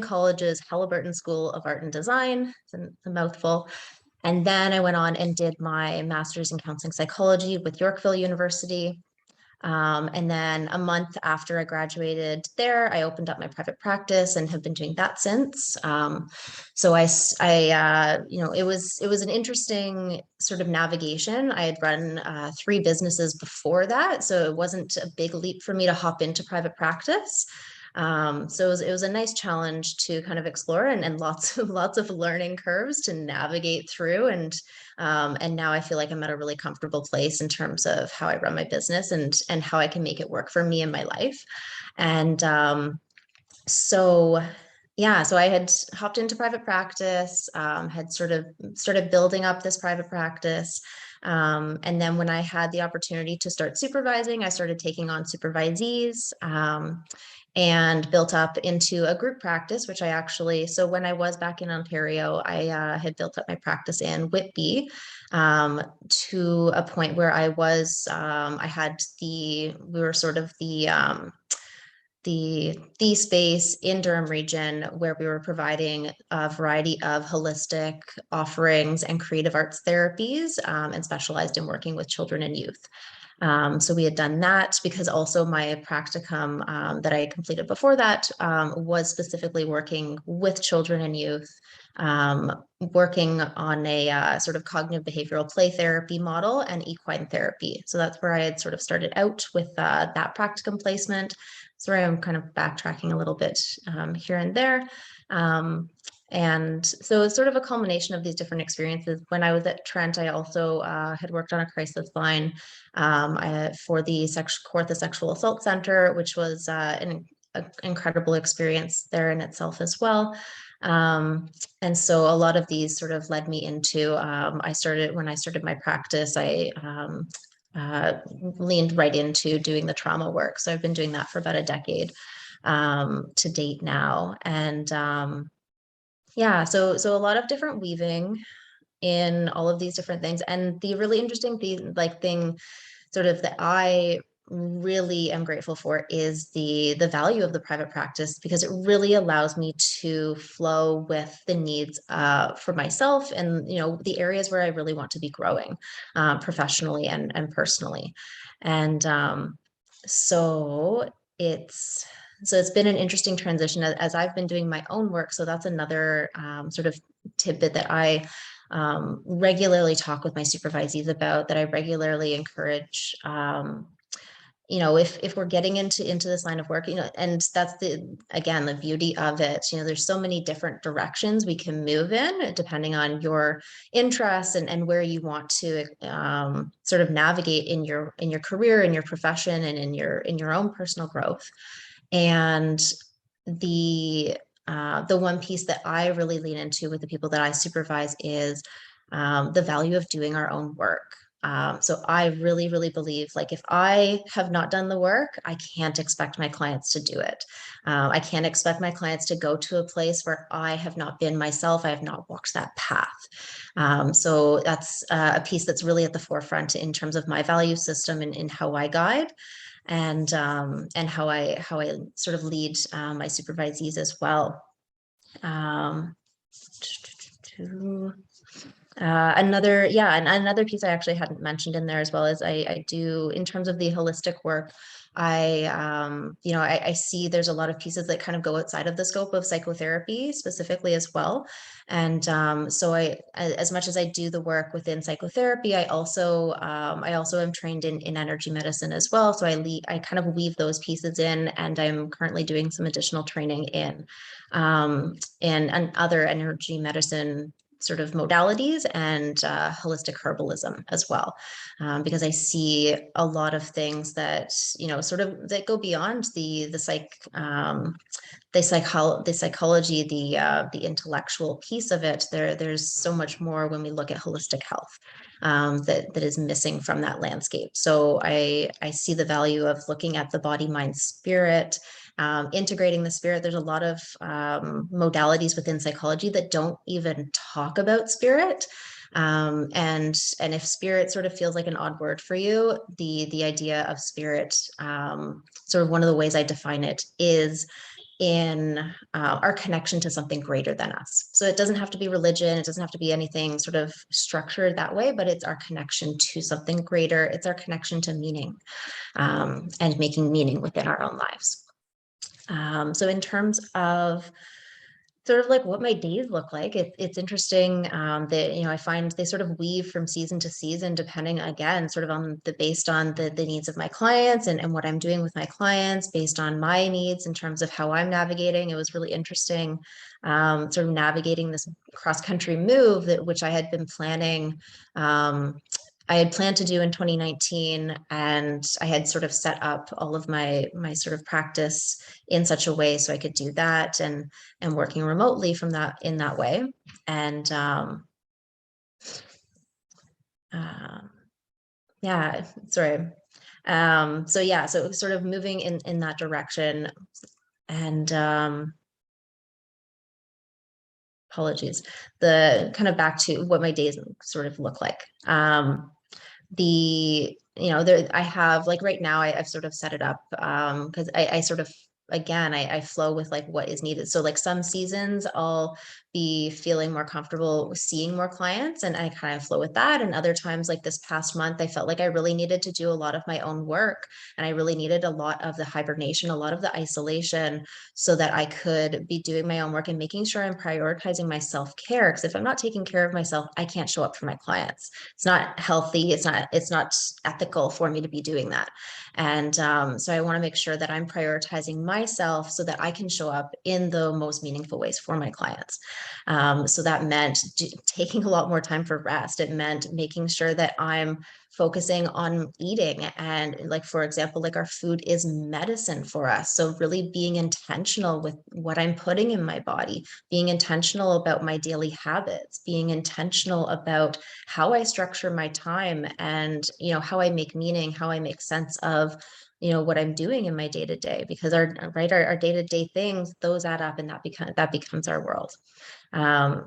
College's Halliburton School of Art and Design. It's a mouthful. And then I went on and did my master's in counseling psychology with Yorkville University. And then a month after I graduated there, I opened up my private practice and have been doing that since. So it was an interesting sort of navigation. I had run 3 businesses before that, so it wasn't a big leap for me to hop into private practice. So it was a nice challenge to kind of explore and lots of learning curves to navigate through. And now I feel like I'm at a really comfortable place in terms of how I run my business and how I can make it work for me in my life. And so I had hopped into private practice, had sort of started building up this private practice. And then when I had the opportunity to start supervising, I started taking on supervisees. And built up into a group practice, which so when I was back in Ontario, I had built up my practice in Whitby to a point where we were sort of the space in Durham region where we were providing a variety of holistic offerings and creative arts therapies and specialized in working with children and youth. So we had done that because also my practicum that I completed before that was specifically working with children and youth, working on a sort of cognitive behavioral play therapy model and equine therapy. So that's where I had sort of started out with that practicum placement. Sorry, I'm kind of backtracking a little bit here and there. And so it's sort of a culmination of these different experiences. When I was at Trent, I also had worked on a crisis line for the Kawartha Sexual Assault Center, which was an incredible experience there in itself as well. And so a lot of these sort of led me into, when I started my practice, I leaned right into doing the trauma work. So I've been doing that for about a decade to date now. And so a lot of different weaving in all of these different things. And the really interesting thing sort of that I really am grateful for is the value of the private practice, because it really allows me to flow with the needs for myself and, the areas where I really want to be growing professionally and personally. And so it's been an interesting transition as I've been doing my own work. So that's another sort of tidbit that I regularly talk with my supervisees about, that I regularly encourage. If we're getting into this line of work, and that's the beauty of it. There's so many different directions we can move in depending on your interests and where you want to sort of navigate in your career, in your profession, and in your own personal growth. And the one piece that I really lean into with the people that I supervise is the value of doing our own work. So I really, really believe, like, if I have not done the work, I can't expect my clients to do it. I can't expect my clients to go to a place where I have not been myself. I have not walked that path. So that's a piece that's really at the forefront in terms of my value system and in how I guide. And how I sort of lead my supervisees as well. Another piece I actually hadn't mentioned in there as well is I do, in terms of the holistic work, I see there's a lot of pieces that kind of go outside of the scope of psychotherapy specifically as well. And so as much as I do the work within psychotherapy, I also am trained in energy medicine as well. So I kind of weave those pieces in, and I'm currently doing some additional training in and other energy medicine sort of modalities and holistic herbalism as well, because I see a lot of things that sort of that go beyond the psychology, the intellectual piece of it. There's so much more when we look at holistic health that is missing from that landscape. So I see the value of looking at the body, mind, spirit. Integrating the spirit. There's a lot of modalities within psychology that don't even talk about spirit. And if spirit sort of feels like an odd word for you, the idea of spirit, sort of one of the ways I define it is in our connection to something greater than us. So it doesn't have to be religion. It doesn't have to be anything sort of structured that way, but it's our connection to something greater. It's our connection to meaning, and making meaning within our own lives. So in terms of sort of like what my days look like, it's interesting that, I find they sort of weave from season to season, depending again, sort of based on the needs of my clients and what I'm doing with my clients based on my needs in terms of how I'm navigating. It was really interesting, sort of navigating this cross-country move which I had been planning. I had planned to do in 2019, and I had sort of set up all of my sort of practice in such a way so I could do that, and working remotely from that in that way. And yeah, sorry. So yeah, so it was sort of moving in that direction, and apologies, the kind of back to what my days sort of look like. I have, like, right now I've sort of set it up because I sort of, again, I flow with like what is needed. So like some seasons I'll be feeling more comfortable seeing more clients, and I kind of flow with that. And other times, like this past month, I felt like I really needed to do a lot of my own work, and I really needed a lot of the hibernation, a lot of the isolation, so that I could be doing my own work and making sure I'm prioritizing my self-care. Because if I'm not taking care of myself, I can't show up for my clients. It's not healthy. It's not ethical for me to be doing that. And so I want to make sure that I'm prioritizing myself so that I can show up in the most meaningful ways for my clients. So that meant taking a lot more time for rest. It meant making sure that I'm focusing on eating, and like, for example, like our food is medicine for us. So really being intentional with what I'm putting in my body, being intentional about my daily habits, being intentional about how I structure my time, and, how I make meaning, how I make sense of, what I'm doing in my day-to-day, because our day-to-day things, those add up, and that becomes our world.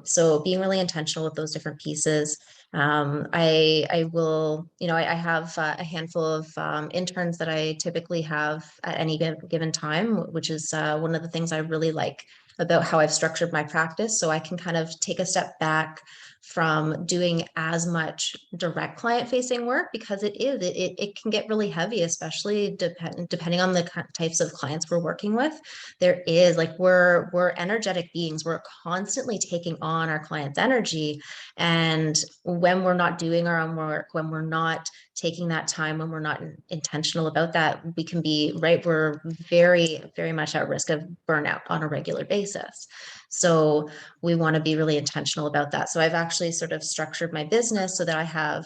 So being really intentional with those different pieces. I will, I have a handful of interns that I typically have at any given time, which is one of the things I really like about how I've structured my practice. So I can kind of take a step back from doing as much direct client facing work, because it can get really heavy, especially depending on the types of clients we're working with. There is, like, we're energetic beings. We're constantly taking on our clients' energy. And when we're not doing our own work, when we're not taking that time, when we're not intentional about that, we can be, we're very, very much at risk of burnout on a regular basis. So we want to be really intentional about that. So I've actually sort of structured my business so that I have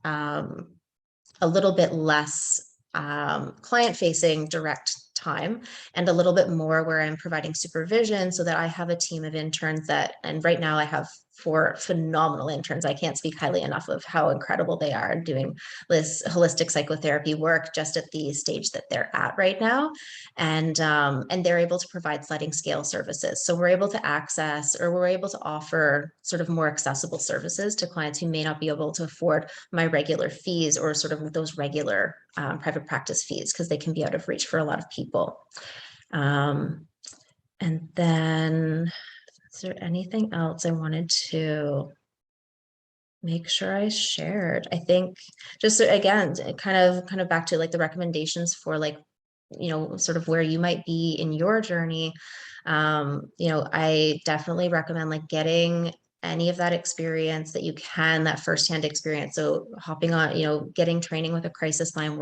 a little bit less client-facing direct time, and a little bit more where I'm providing supervision, so that I have a team of interns and right now I have 4 phenomenal interns. I can't speak highly enough of how incredible they are doing this holistic psychotherapy work just at the stage that they're at right now. And they're able to provide sliding scale services. So we're able to access, or we're able to offer sort of more accessible services to clients who may not be able to afford my regular fees, or sort of those regular private practice fees, because they can be out of reach for a lot of people. And then, is there anything else I wanted to make sure I shared. I think just again, kind of back to like the recommendations for like, you know, sort of where you might be in your journey. You know, I definitely recommend like getting any of that experience that you can, that firsthand experience. So hopping on, you know, getting training with a crisis line,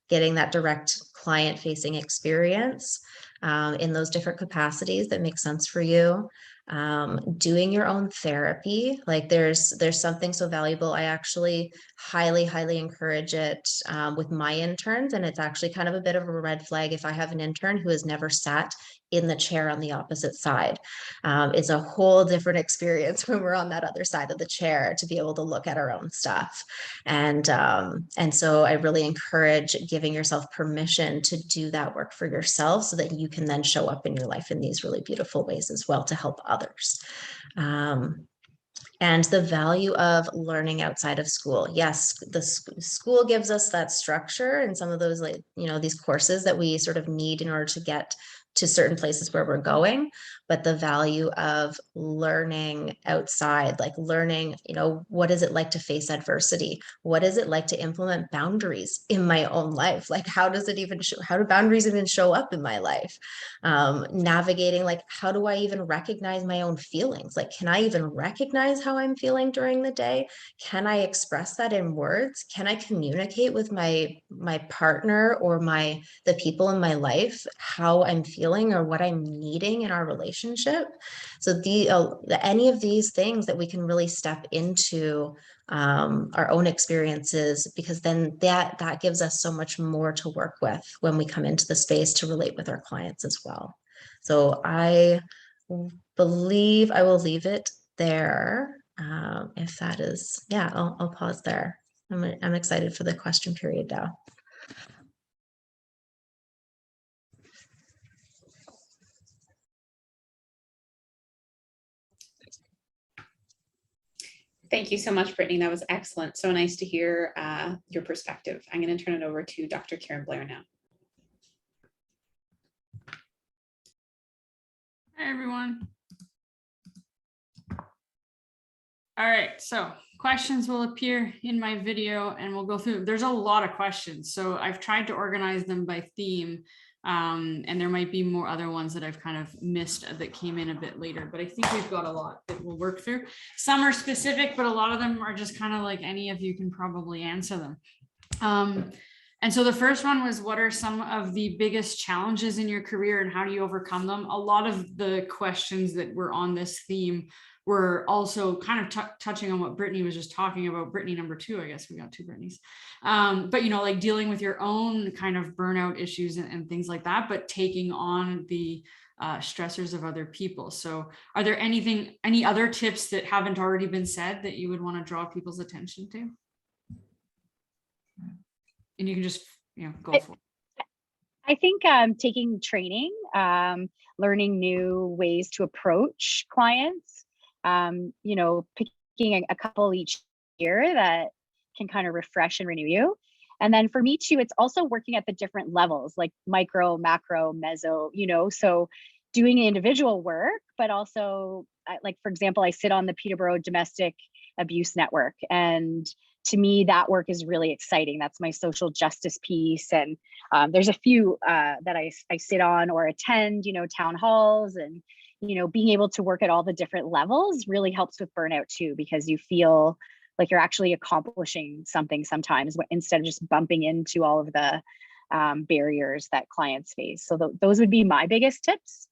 getting that direct client facing experience in those different capacities that make sense for you. Doing your own therapy, like there's something so valuable. I actually highly encourage it with my interns, and it's actually kind of a bit of a red flag if I have an intern who has never sat in the chair on the opposite side. It's a whole different experience when we're on that other side of the chair to be able to look at our own stuff. And so I really encourage giving yourself permission to do that work for yourself so that you can then show up in your life in these really beautiful ways as well to help others. And the value of learning outside of school. Yes, the school gives us that structure and some of those, like, you know, these courses that we sort of need in order to get to certain places where we're going, but the value of learning outside, like learning, you know, what is it like to face adversity? What is it like to implement boundaries in my own life? Like, how does it even show, how do boundaries even show up in my life? Navigating, like, how do I even recognize my own feelings? Like, can I even recognize how I'm feeling during the day? Can I express that in words? Can I communicate with my partner or the people in my life how I'm feeling or what I'm needing in our relationship? So any of these things that we can really step into our own experiences, because then that gives us so much more to work with when we come into the space to relate with our clients as well. So I believe I will leave it there. If that is, yeah, I'll pause there. I'm excited for the question period now. Thank you so much, Brittany. That was excellent. So nice to hear your perspective. I'm going to turn it over to Dr. Karen Blair now. Hi, everyone. All right, so questions will appear in my video and we'll go through. There's a lot of questions, so I've tried to organize them by theme, and there might be more other ones that I've kind of missed that came in a bit later, but I think we've got a lot that we'll work through. Some are specific, but a lot of them are just kind of like any of you can probably answer them. And so the first one was, what are some of the biggest challenges in your career and how do you overcome them? A lot of the questions that were on this theme were also kind of touching on what Brittany was just talking about. Brittany number 2, I guess we got 2 Brittany's. But, you know, like dealing with your own kind of burnout issues and things like that, but taking on the stressors of other people. So are there any other tips that haven't already been said that you would want to draw people's attention to? And you can just, you know, go for it. I think taking training, learning new ways to approach clients, you know, picking a couple each year that can kind of refresh and renew you. And then for me too, it's also working at the different levels, like micro, macro, meso, you know, so doing individual work, but also like, for example, I sit on the Peterborough Domestic Abuse Network, and to me, that work is really exciting. That's my social justice piece. And there's a few that I sit on or attend, you know, town halls, and, you know, being able to work at all the different levels really helps with burnout too, because you feel like you're actually accomplishing something sometimes instead of just bumping into all of the barriers that clients face. So those would be my biggest tips.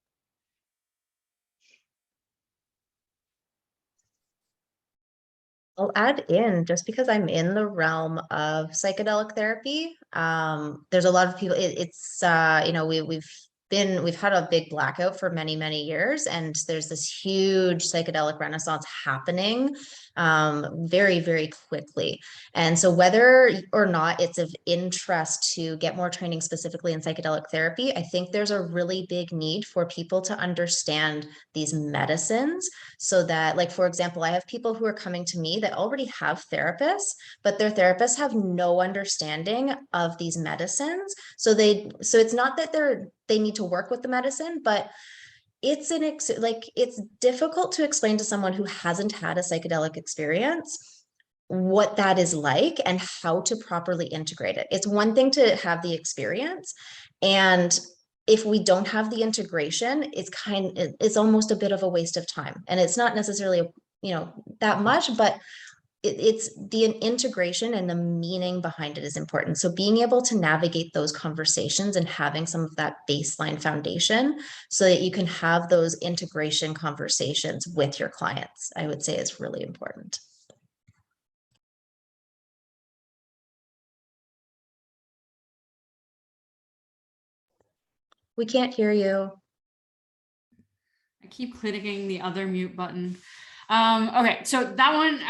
I'll add in, just because I'm in the realm of psychedelic therapy, there's a lot of people, it's you know, we've had a big blackout for many years, and there's this huge psychedelic renaissance happening very quickly. And so whether or not it's of interest to get more training specifically in psychedelic therapy, I think there's a really big need for people to understand these medicines, so that, like, for example, I have people who are coming to me that already have therapists, but their therapists have no understanding of these medicines. So it's not that they need to work with the medicine, but it's difficult to explain to someone who hasn't had a psychedelic experience what that is like and how to properly integrate it. It's one thing to have the experience, and if we don't have the integration, it's almost a bit of a waste of time. And it's not necessarily, that much, but it's the integration and the meaning behind it is important. So being able to navigate those conversations and having some of that baseline foundation so that you can have those integration conversations with your clients, I would say is really important. We can't hear you. I keep clicking the other mute button. Okay, so that one,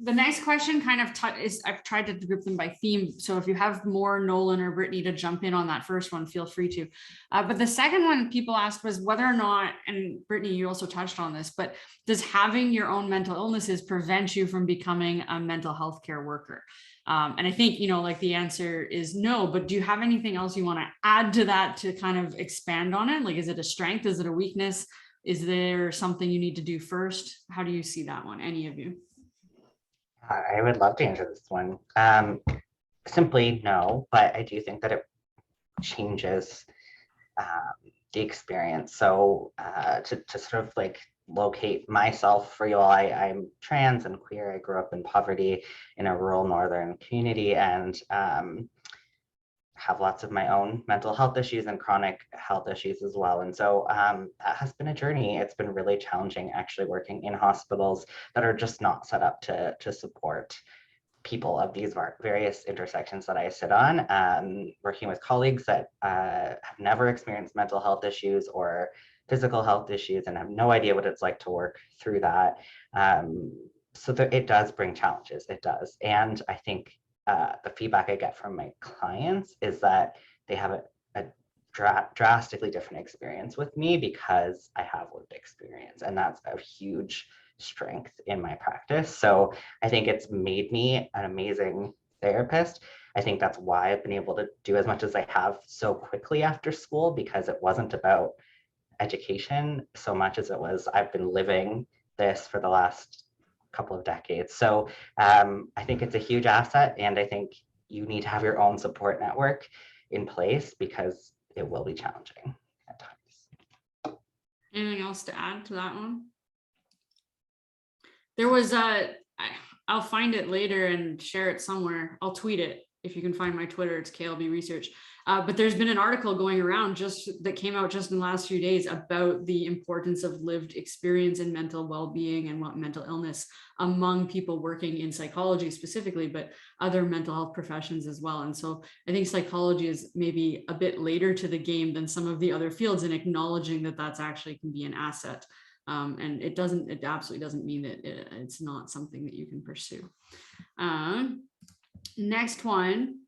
the next question kind of is, I've tried to group them by theme. So if you have more Nolan or Brittany to jump in on that first one, feel free to. But the second one people asked was whether or not, and Brittany, you also touched on this, but does having your own mental illnesses prevent you from becoming a mental health care worker? And I think, like the answer is no, but do you have anything else you want to add to that to kind of expand on it? Like, is it a strength? Is it a weakness? Is there something you need to do first? How do you see that one? Any of you? I would love to answer this one. Simply no, but I do think that it changes the experience. So to sort of like locate myself for you all, I'm trans and queer. I grew up in poverty in a rural northern community, and have lots of my own mental health issues and chronic health issues as well. And so that has been a journey. It's been really challenging actually working in hospitals that are just not set up to support people of these various intersections that I sit on, working with colleagues that have never experienced mental health issues or physical health issues and have no idea what it's like to work through that. So that it does bring challenges, it does. And I think the feedback I get from my clients is that they have a drastically different experience with me because I have lived experience, and that's a huge strength in my practice. So I think it's made me an amazing therapist. I think that's why I've been able to do as much as I have so quickly after school, because it wasn't about education so much as it was I've been living this for the last couple of decades. So I think it's a huge asset, and I think you need to have your own support network in place because it will be challenging at times. Anything else to add to that one? There was I'll find it later and share it somewhere. I'll tweet it. If you can find my Twitter, it's KLB Research. But there's been an article going around that came out just in the last few days about the importance of lived experience in mental well-being and what mental illness among people working in psychology specifically, but other mental health professions as well. And so I think psychology is maybe a bit later to the game than some of the other fields in acknowledging that that's actually can be an asset. And it absolutely doesn't mean that it's not something that you can pursue. Next one.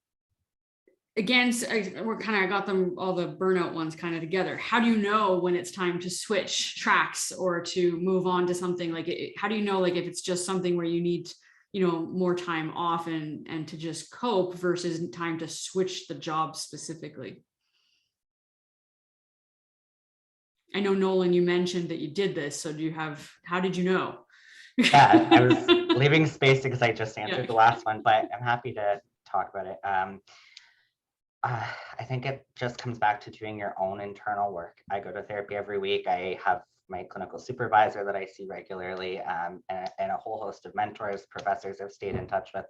Again, I got them all the burnout ones kind of together. How do you know when it's time to switch tracks or to move on to something like it? How do you know, like, if it's just something where you need, more time off and to just cope versus time to switch the job specifically? I know, Nolan, you mentioned that you did this. So how did you know? Yeah, I was leaving space because I just answered the last one, but I'm happy to talk about it. I think it just comes back to doing your own internal work. I go to therapy every week. I have my clinical supervisor that I see regularly, and a whole host of mentors, professors I've stayed in touch with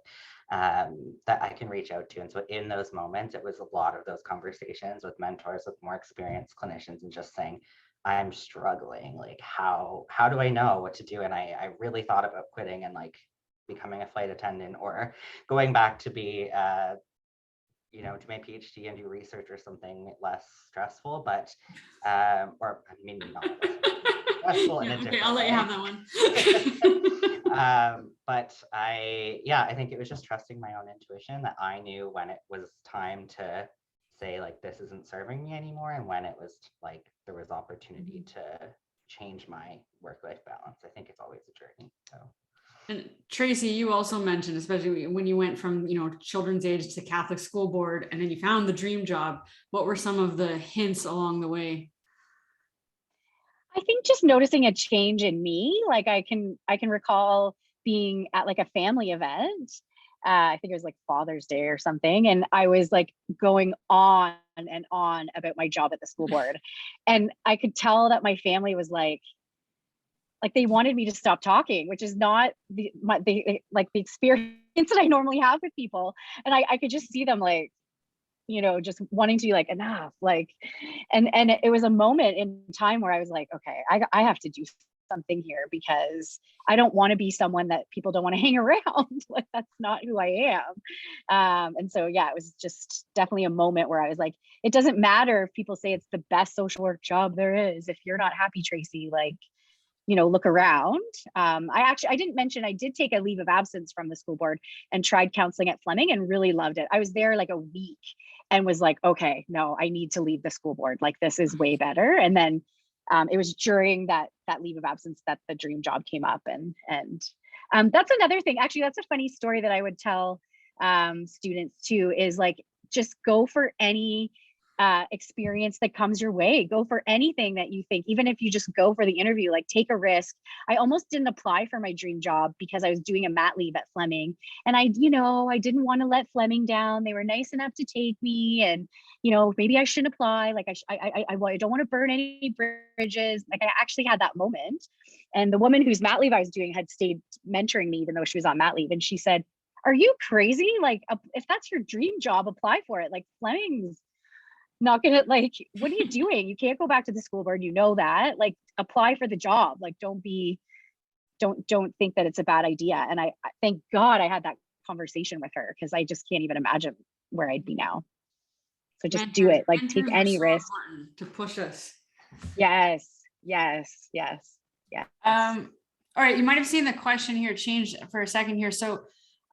that I can reach out to. And so in those moments, it was a lot of those conversations with mentors, with more experienced clinicians, and just saying, I'm struggling. Like, how do I know what to do? And I really thought about quitting and like becoming a flight attendant or going back to be do my PhD and do research or something less stressful, but or maybe not stressful in a different way. I'll let you have that one. But I think it was just trusting my own intuition that I knew when it was time to say like this isn't serving me anymore, and when it was like there was opportunity to change my work-life balance. I think it's always a journey. So. And Tracy, you also mentioned, especially when you went from, children's age to Catholic school board, and then you found the dream job, what were some of the hints along the way? I think just noticing a change in me. Like I can recall being at like a family event. I think it was like Father's Day or something. And I was like going on and on about my job at the school board. And I could tell that my family was like they wanted me to stop talking, which is not the experience that I normally have with people. And I could just see them like, you know, just wanting to be like, enough, like, and it was a moment in time where I was like, okay, I have to do something here, because I don't want to be someone that people don't want to hang around. Like, that's not who I am. And so, yeah, it was just definitely a moment where I was like, it doesn't matter if people say it's the best social work job there is. If you're not happy, Tracy, like, you know, look around. I didn't mention, I did take a leave of absence from the school board and tried counseling at Fleming and really loved it. I was there like a week and was like, okay, no, I need to leave the school board. Like, this is way better. And then it was during that leave of absence that the dream job came up. And that's another thing. Actually, that's a funny story that I would tell students too, is like, just go for any experience that comes your way. Go for anything that you think, even if you just go for the interview, like, take a risk. I almost didn't apply for my dream job because I was doing a mat leave at Fleming, and I didn't want to let Fleming down. They were nice enough to take me, and maybe I shouldn't apply. Like, I don't want to burn any bridges. Like, I actually had that moment, and the woman whose mat leave I was doing had stayed mentoring me even though she was on mat leave, and she said, "Are you crazy? Like, if that's your dream job, apply for it. Like, Fleming's not gonna, like, what are you doing? You can't go back to the school board, that. Like, apply for the job. Like, don't think that it's a bad idea." And I thank God I had that conversation with her, because I just can't even imagine where I'd be now. So just do it. Like, take any risk to push us. Yes. All right, you might have seen the question here change for a second here. So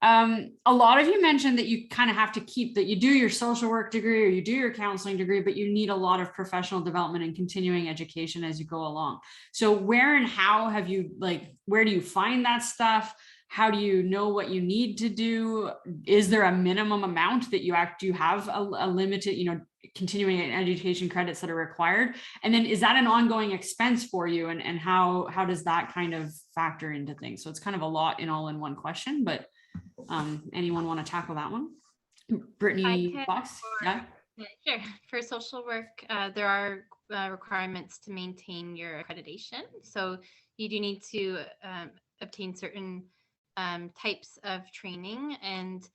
a lot of you mentioned that you kind of have to keep that you do your social work degree or you do your counseling degree, but you need a lot of professional development and continuing education as you go along. So where and how have you, like, where do you find that stuff? How do you know what you need to do? Is there a minimum amount that do you have a limited, continuing education credits that are required? And then is that an ongoing expense for you? And how does that kind of factor into things? So it's kind of a lot in all in one question, but anyone want to tackle that one? Brittany Fox? Yeah. Sure. For social work, there are requirements to maintain your accreditation. So you do need to obtain certain types of training, and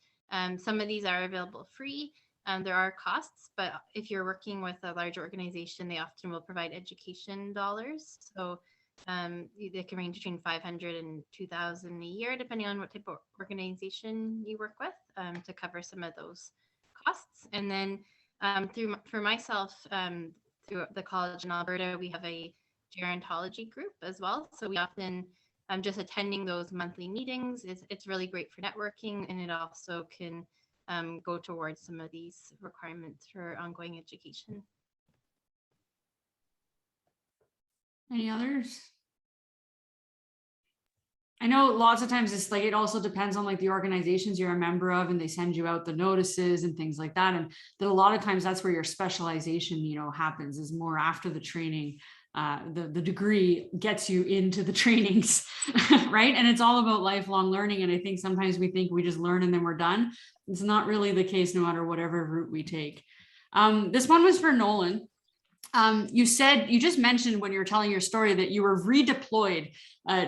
some of these are available free. There are costs, but if you're working with a larger organization, they often will provide education dollars. So they can range between $500 and $2,000 a year, depending on what type of organization you work with, to cover some of those costs. And then for myself, through the college in Alberta, we have a gerontology group as well. So we often just attending those monthly meetings it's really great for networking, and it also can go towards some of these requirements for ongoing education. Any others? I know lots of times it's like, it also depends on like the organizations you're a member of, and they send you out the notices and things like that. And that a lot of times that's where your specialization, happens, is more after the training. The degree gets you into the trainings, right? And it's all about lifelong learning. And I think sometimes we think we just learn and then we're done. It's not really the case, no matter whatever route we take. This one was for Nolan. You just mentioned when you were telling your story that you were redeployed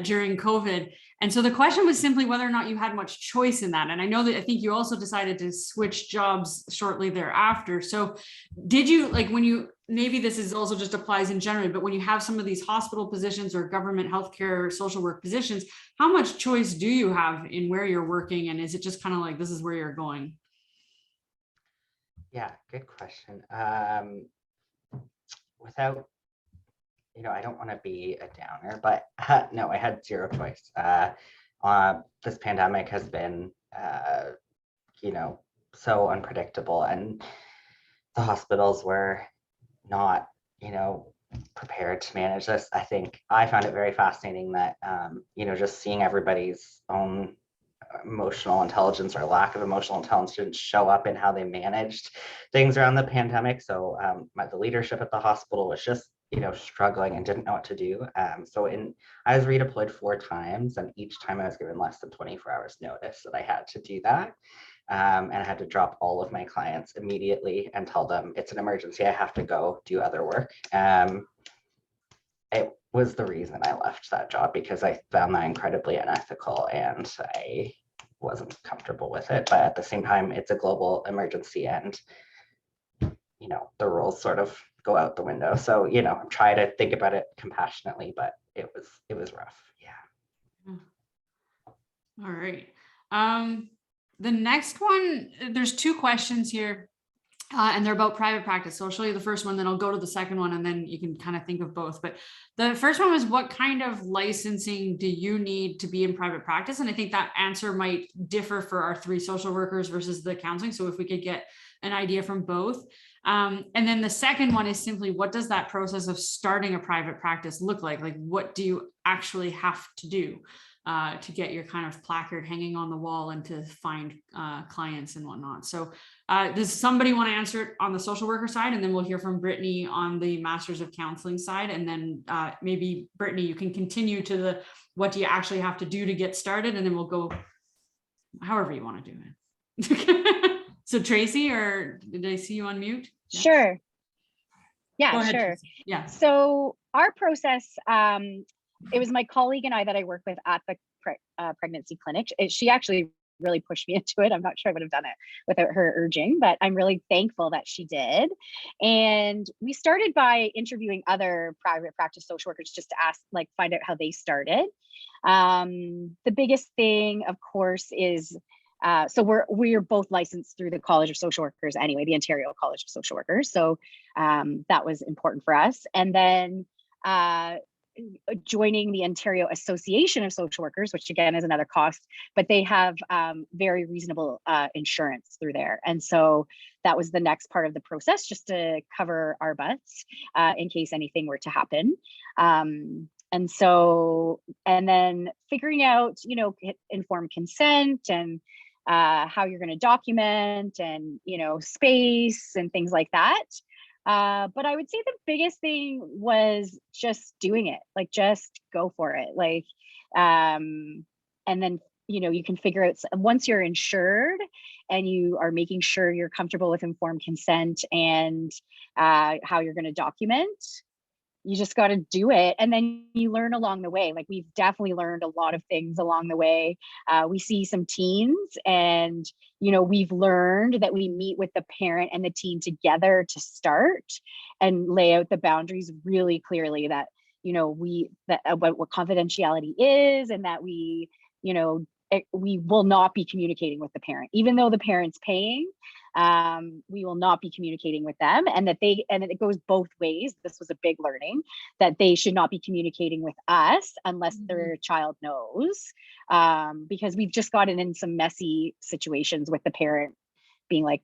during COVID. And so the question was simply whether or not you had much choice in that. And I think you also decided to switch jobs shortly thereafter. So did you, like, maybe this is also just applies in general, but when you have some of these hospital positions or government healthcare social work positions, how much choice do you have in where you're working? And is it just kind of like, this is where you're going? Yeah, good question. Without, I don't want to be a downer, but no, I had zero choice. This pandemic has been, so unpredictable, and the hospitals were not, prepared to manage this. I think I found it very fascinating that, just seeing everybody's own emotional intelligence or lack of emotional intelligence show up in how they managed things around the pandemic. So the leadership at the hospital was just struggling and didn't know what to do. So I was redeployed 4 times, and each time I was given less than 24 hours notice that I had to do that. And I had to drop all of my clients immediately and tell them it's an emergency, I have to go do other work. It was the reason I left that job, because I found that incredibly unethical and I wasn't comfortable with it. But at the same time, it's a global emergency, and the rules sort of go out the window. So I'm trying to think about it compassionately, but it was rough. Yeah. All right. The next one, there's 2 questions here, and they're about private practice. So I'll show you the first one, then I'll go to the second one, and then you can kind of think of both. But the first one was, what kind of licensing do you need to be in private practice? And I think that answer might differ for our 3 social workers versus the counseling. So if we could get an idea from both. And then the second one is simply, what does that process of starting a private practice look like? Like, what do you actually have to do to get your kind of placard hanging on the wall and to find clients and whatnot? So does somebody want to answer it on the social worker side? And then we'll hear from Brittany on the Masters of Counseling side. And then maybe Brittany, you can continue to the, what do you actually have to do to get started? And then we'll go however you want to do it. So Tracy, or did I see you on mute? Yeah. Sure. Yeah, Go ahead, sure. Tracy. Yeah. So our process, it was my colleague and I that I work with at the pregnancy clinic. She actually really pushed me into it. I'm not sure I would have done it without her urging, but I'm really thankful that she did. And we started by interviewing other private practice social workers just to ask, find out how they started. The biggest thing, of course, is so we're both licensed through the College of Social Workers anyway, the Ontario College of Social Workers. So that was important for us. And then joining the Ontario Association of Social Workers, which again is another cost, but they have very reasonable insurance through there. And so that was the next part of the process, just to cover our butts in case anything were to happen. And then figuring out, informed consent and how you're going to document and, space and things like that. But I would say the biggest thing was just doing it, just go for it. And then, you can figure out, once you're insured and you are making sure you're comfortable with informed consent and how you're going to document, you just got to do it. And then you learn along the way. We've definitely learned a lot of things along the way. We see some teens and, we've learned that we meet with the parent and the teen together to start and lay out the boundaries really clearly, that, about what confidentiality is, and that we will not be communicating with the parent, even though the parent's paying. We will not be communicating with them, and it goes both ways. This was a big learning, that they should not be communicating with us unless their child knows, because we've just gotten in some messy situations with the parent being like,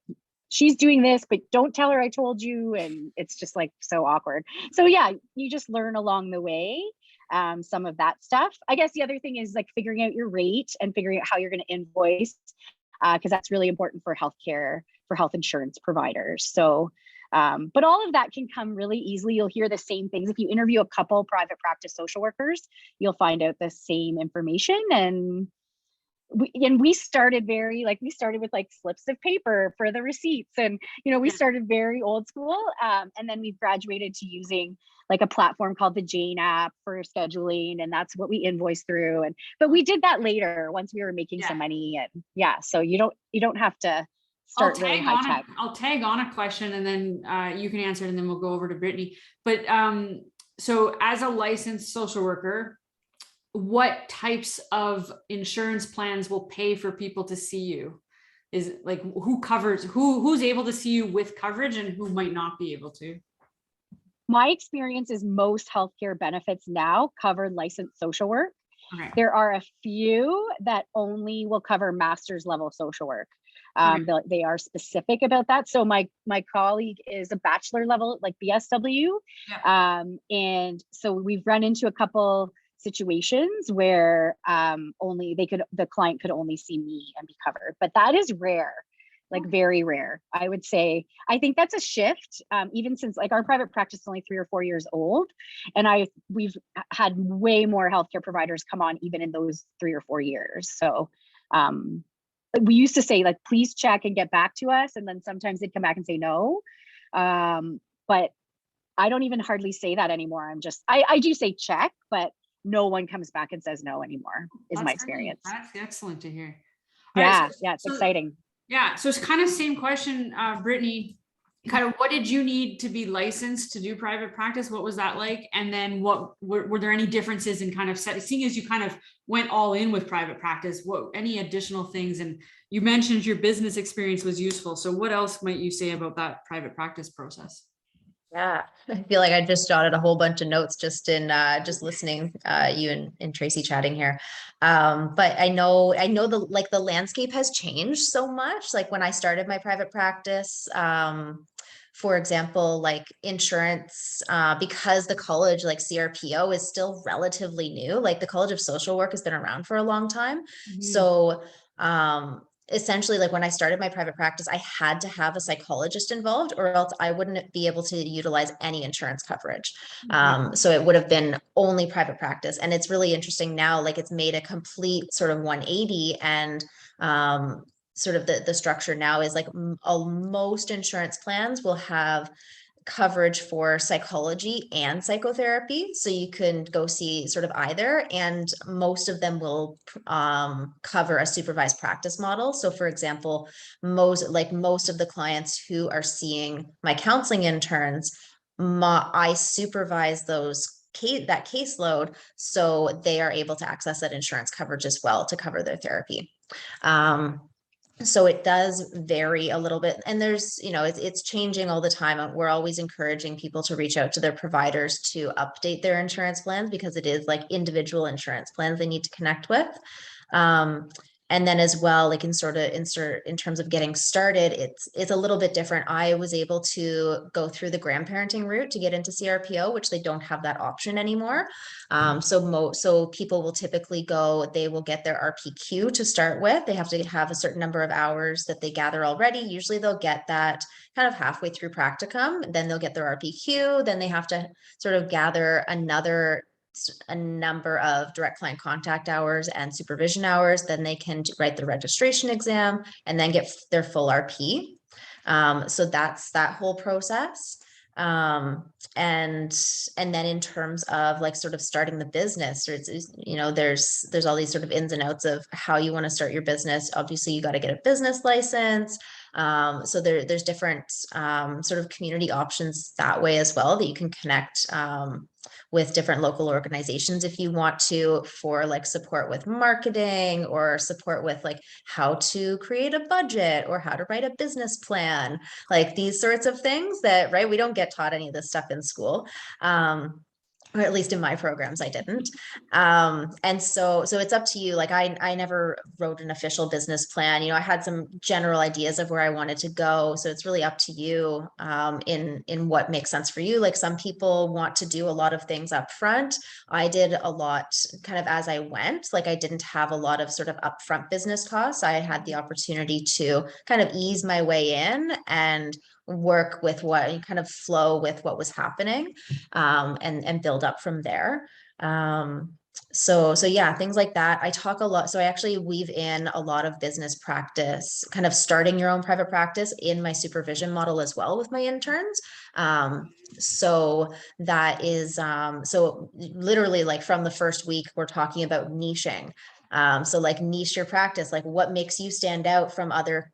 she's doing this, but don't tell her I told you. And it's just so awkward. So yeah, you just learn along the way. Some of that stuff. I guess the other thing is figuring out your rate and figuring out how you're going to invoice, because that's really important for healthcare, for health insurance providers. So, but all of that can come really easily. You'll hear the same things. If you interview a couple private practice social workers, you'll find out the same information. And we started we started with slips of paper for the receipts, and we started very old school, and then we've graduated to using a platform called the Jane app for scheduling, and that's what we invoice through. But we did that later once we were making some money, and so you don't have to start really high tech. I'll tag on a question, and then you can answer it, and then we'll go over to Brittany. But so as a licensed social worker, what types of insurance plans will pay for people to see you? Is who covers, who's able to see you with coverage, and who might not be able to? My experience is most healthcare benefits now cover licensed social work. Okay. There are a few that only will cover master's level social work. They are specific about that. So my colleague is a bachelor level, BSW. Yeah. And so we've run into a couple situations where the client could only see me and be covered, but that is rare. like very rare. I would say, I think that's a shift, even since like our private practice is only 3 or 4 years old. And we've had way more healthcare providers come on even in those 3 or 4 years. So we used to say like, please check and get back to us. And then sometimes they'd come back and say no. But I don't even hardly say that anymore. I do say check, but no one comes back and says no anymore, is my experience. That's excellent to hear. All right, Yeah, yeah, it's exciting. Yeah, so it's kind of same question, Brittany. Kind of what did you need to be licensed to do private practice? What was that like? And then what were there any differences in kind of seeing as you kind of went all in with private practice? What any additional things? And you mentioned your business experience was useful. So what else might you say about that private practice process? Yeah, I feel like I just jotted a whole bunch of notes just in just listening you and Tracy chatting here. But I know the landscape has changed so much. Like when I started my private practice, for example, like insurance, because the college like CRPO is still relatively new, like the College of Social Work has been around for a long time. Mm-hmm. So essentially, like when I started my private practice, I had to have a psychologist involved or else I wouldn't be able to utilize any insurance coverage. Mm-hmm. So it would have been only private practice. And it's really interesting now, like it's made a complete sort of 180 and sort of the structure now is like most insurance plans will have coverage for psychology and psychotherapy. So you can go see sort of either, and most of them will cover a supervised practice model. So for example, most of the clients who are seeing my counseling interns, I supervise that caseload, so they are able to access that insurance coverage as well to cover their therapy. So it does vary a little bit, and there's, it's changing all the time. We're always encouraging people to reach out to their providers to update their insurance plans because it is like individual insurance plans they need to connect with. And then as well, like in terms of getting started, it's a little bit different. I was able to go through the grandparenting route to get into CRPO, which they don't have that option anymore. So people will typically they will get their RPQ to start with. They have to have a certain number of hours that they gather already. Usually they'll get that kind of halfway through practicum, then they'll get their RPQ, then they have to sort of gather a number of direct client contact hours and supervision hours. Then they can write the registration exam and then get their full RP. So that's that whole process. And then in terms of like sort of starting the business, there's all these sort of ins and outs of how you want to start your business. Obviously you got to get a business license. So there's different sort of community options that way as well, that you can connect with different local organizations if you want to, for like support with marketing or support with like how to create a budget or how to write a business plan, like these sorts of things that, right, we don't get taught any of this stuff in school. Or at least in my programs, I didn't. And so it's up to you. Like I never wrote an official business plan. I had some general ideas of where I wanted to go. So it's really up to you in what makes sense for you. Like some people want to do a lot of things up front. I did a lot kind of as I went. Like I didn't have a lot of sort of upfront business costs. I had the opportunity to kind of ease my way in and work with what kind of flow with what was happening, and build up from there. So yeah, things like that. I talk a lot. So I actually weave in a lot of business practice, kind of starting your own private practice in my supervision model as well with my interns. So that is, so literally like from the first week, we're talking about niching. So like niche your practice, like what makes you stand out from other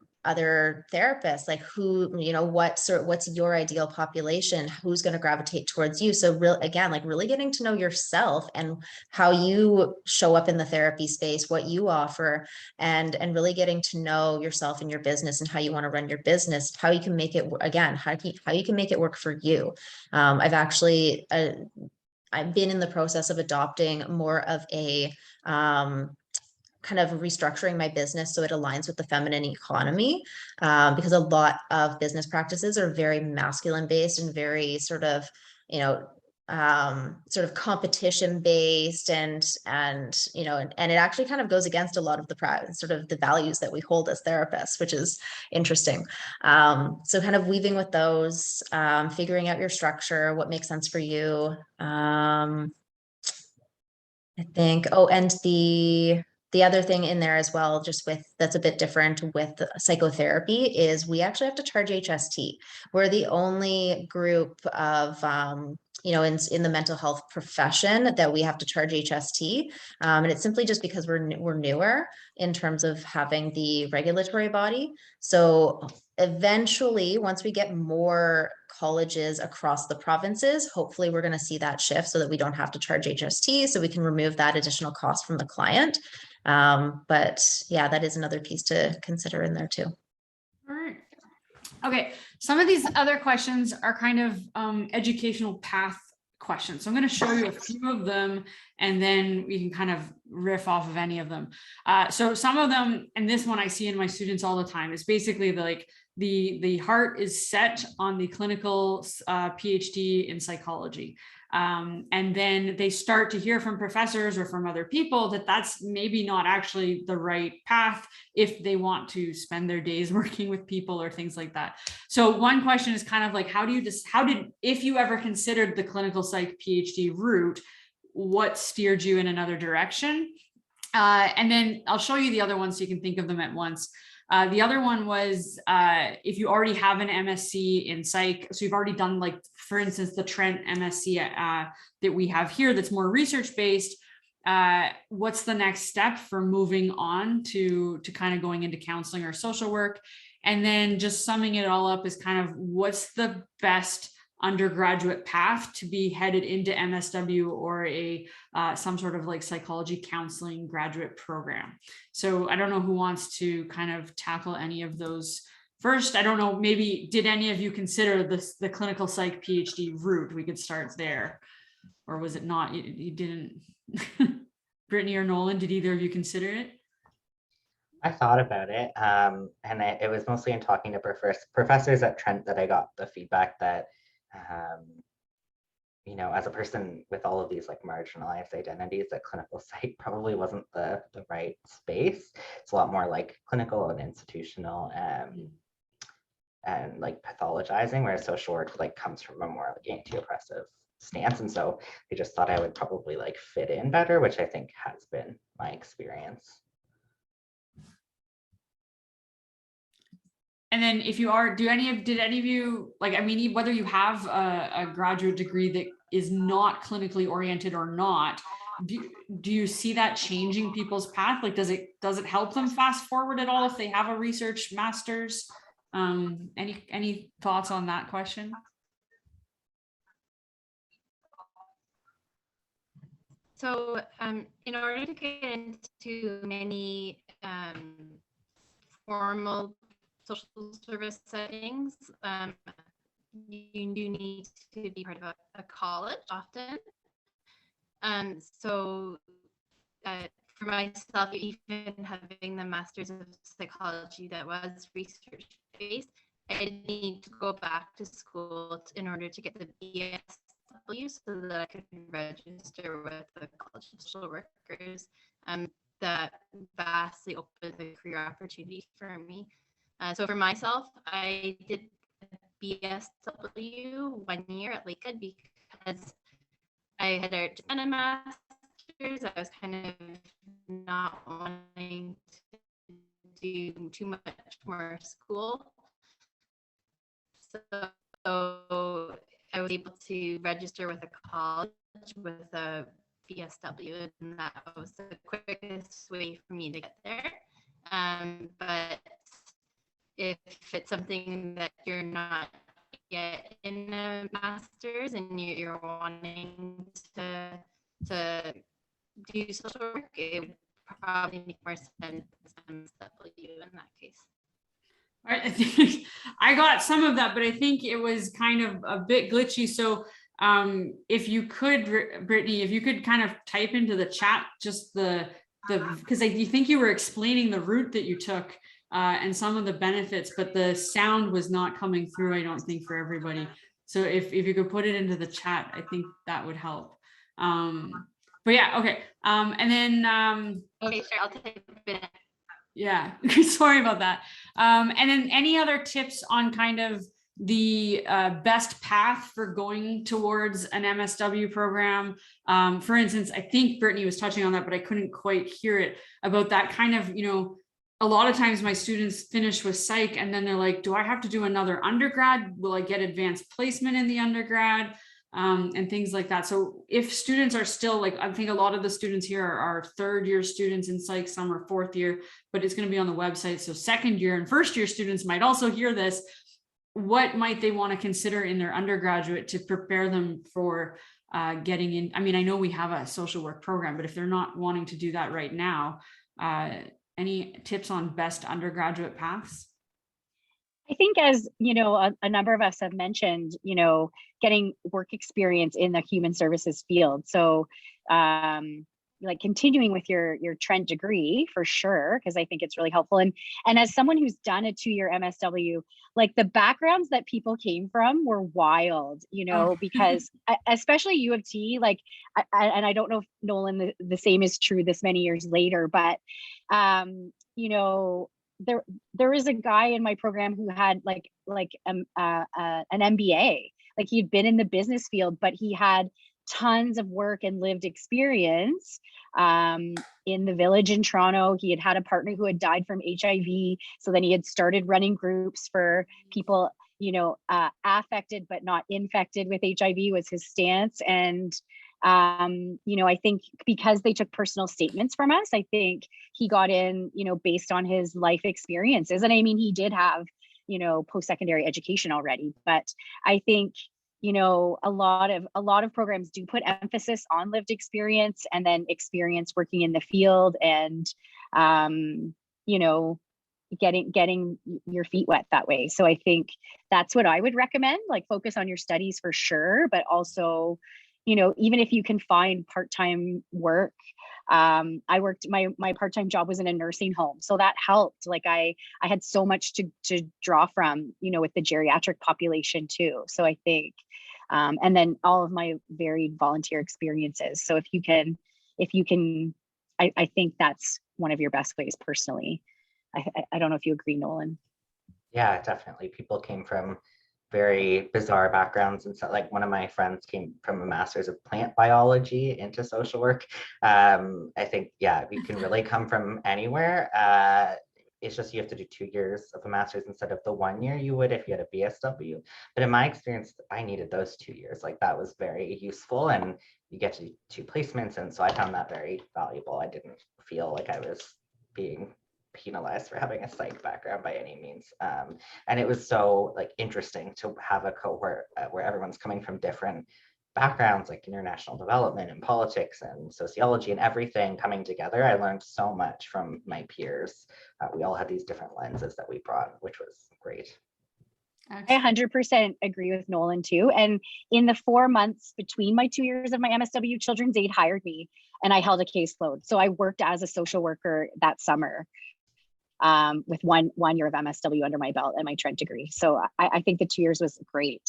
therapists, like who, what's your ideal population, who's going to gravitate towards you. So really getting to know yourself and how you show up in the therapy space, what you offer, and really getting to know yourself and your business and how you want to run your business, how you can make it, again, how you can make it work for you. I've been in the process of adopting more of a kind of restructuring my business so it aligns with the feminine economy, because a lot of business practices are very masculine based and very sort of, sort of competition based and you know, and it actually kind of goes against a lot of the sort of the values that we hold as therapists, which is interesting. So kind of weaving with those, figuring out your structure, what makes sense for you. I think, oh, and the other thing in there as well, just with that's a bit different with psychotherapy, is we actually have to charge HST. We're the only group of you know, in the mental health profession that we have to charge HST, and it's simply just because we're newer in terms of having the regulatory body. So eventually, once we get more colleges across the provinces, hopefully we're going to see that shift so that we don't have to charge HST, so we can remove that additional cost from the client. But yeah, that is another piece to consider in there too. All right. Okay, some of these other questions are kind of educational path questions. So I'm going to show you a few of them, and then we can kind of riff off of any of them. So some of them, and this one I see in my students all the time, is basically the heart is set on the clinical PhD in psychology. And then they start to hear from professors or from other people that that's maybe not actually the right path if they want to spend their days working with people or things like that. So one question is kind of like, if you ever considered the clinical psych PhD route, what steered you in another direction? And then I'll show you the other ones so you can think of them at once. The other one was if you already have an MSc in psych, so you've already done, like, for instance, the Trent MSc that we have here that's more research-based, what's the next step for moving on to kind of going into counseling or social work? And then just summing it all up is kind of what's the best undergraduate path to be headed into MSW or a some sort of like psychology counseling graduate program. So I don't know who wants to kind of tackle any of those first. I don't know, maybe did any of you consider the clinical psych PhD route? We could start there, or was it not? You didn't. Brittany or Nolan, did either of you consider it? I thought about it, and it was mostly in talking to professors at Trent that I got the feedback that you know, as a person with all of these like marginalized identities, that clinical psych probably wasn't the right space. It's a lot more like clinical and institutional and like pathologizing, whereas social work like comes from a more like anti-oppressive stance. And so they just thought I would probably like fit in better, which I think has been my experience. And then if you are, did any of you, like, I mean, whether you have a graduate degree that is not clinically oriented or not, do you see that changing people's path? Like, does it help them fast forward at all if they have a research master's? Any thoughts on that question? So in order to get into many formal social service settings, you do need to be part of a college often. So for myself, even having the Master's of Psychology that was research-based, I did need to go back to school in order to get the BSW so that I could register with the College of Social Workers. That vastly opened the career opportunity for me. So for myself, I did BSW 1 year at Lakehead because I had already done a master's. I was kind of not wanting to do too much more school. So I was able to register with a college with a BSW, and that was the quickest way for me to get there. But if it's something that you're not yet in a master's and you're wanting to do social work, it would probably make more sense MSW in that case. All right, I think I got some of that, but I think it was kind of a bit glitchy. So if you could, Brittany, if you could kind of type into the chat just because I think you were explaining the route that you took and some of the benefits, but the sound was not coming through, I don't think, for everybody. So if you could put it into the chat, I think that would help. But yeah, okay. And then Okay, sure, I'll take a bit. yeah, sorry about that. And then any other tips on kind of the best path for going towards an MSW program? For instance, I think Brittany was touching on that, but I couldn't quite hear it, about that kind of, you know, a lot of times my students finish with psych and then they're like, do I have to do another undergrad? Will I get advanced placement in the undergrad? And things like that. So if students are still, like, I think a lot of the students here are third year students in psych, some are fourth year, but it's going to be on the website. So second year and first year students might also hear this. What might they want to consider in their undergraduate to prepare them for getting in? I mean, I know we have a social work program, but if they're not wanting to do that right now, any tips on best undergraduate paths? I think, as you know, a number of us have mentioned, you know, getting work experience in the human services field. So like continuing with your Trent degree for sure, because I think it's really helpful. And as someone who's done a 2-year MSW, like the backgrounds that people came from were wild, you know, because especially U of T, like, and I don't know if Nolan, the same is true this many years later, but you know, there is a guy in my program who had an MBA, like he'd been in the business field, but he had tons of work and lived experience in the village in Toronto. He had a partner who had died from HIV. So then he had started running groups for people, you know, affected but not infected with HIV was his stance. And you know, I think because they took personal statements from us, I think he got in, you know, based on his life experiences. And I mean, he did have, you know, post-secondary education already, but I think, you know, a lot of programs do put emphasis on lived experience and then experience working in the field and, you know, getting your feet wet that way. So I think that's what I would recommend, like focus on your studies for sure, but also, you know, even if you can find part-time work. I worked, my part-time job was in a nursing home. So that helped. Like I had so much to draw from, you know, with the geriatric population too. So I think, and then all of my varied volunteer experiences. So if you can, I think that's one of your best ways personally. I don't know if you agree, Nolan. Yeah, definitely. People came from very bizarre backgrounds, and so like one of my friends came from a master's of plant biology into social work. I think, yeah, you can really come from anywhere. It's just you have to do 2 years of a master's instead of the 1 year you would if you had a BSW. But in my experience, I needed those 2 years. Like that was very useful, and you get to do 2 placements, and so I found that very valuable. I didn't feel like I was being penalized for having a psych background by any means, and it was so like interesting to have a cohort where everyone's coming from different backgrounds, like international development and politics and sociology and everything coming together. I learned so much from my peers. We all had these different lenses that we brought, which was great. I 100% agree with Nolan too. And in the 4 months between my 2 years of my MSW, Children's Aid hired me and I held a caseload. So I worked as a social worker that summer. With one year of MSW under my belt and my Trent degree. So I think the 2 years was great.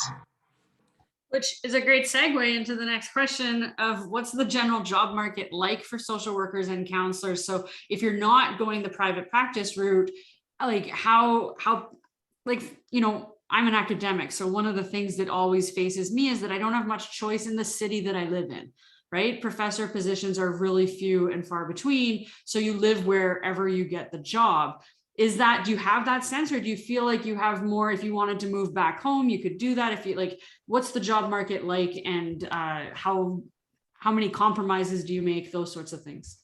Which is a great segue into the next question of what's the general job market like for social workers and counselors? So if you're not going the private practice route, like how, like, you know, I'm an academic. So one of the things that always faces me is that I don't have much choice in the city that I live in. Right? Professor positions are really few and far between. So you live wherever you get the job. Do you have that sense, or do you feel like you have more, if you wanted to move back home, you could do that? If you like, what's the job market like, and how many compromises do you make, those sorts of things?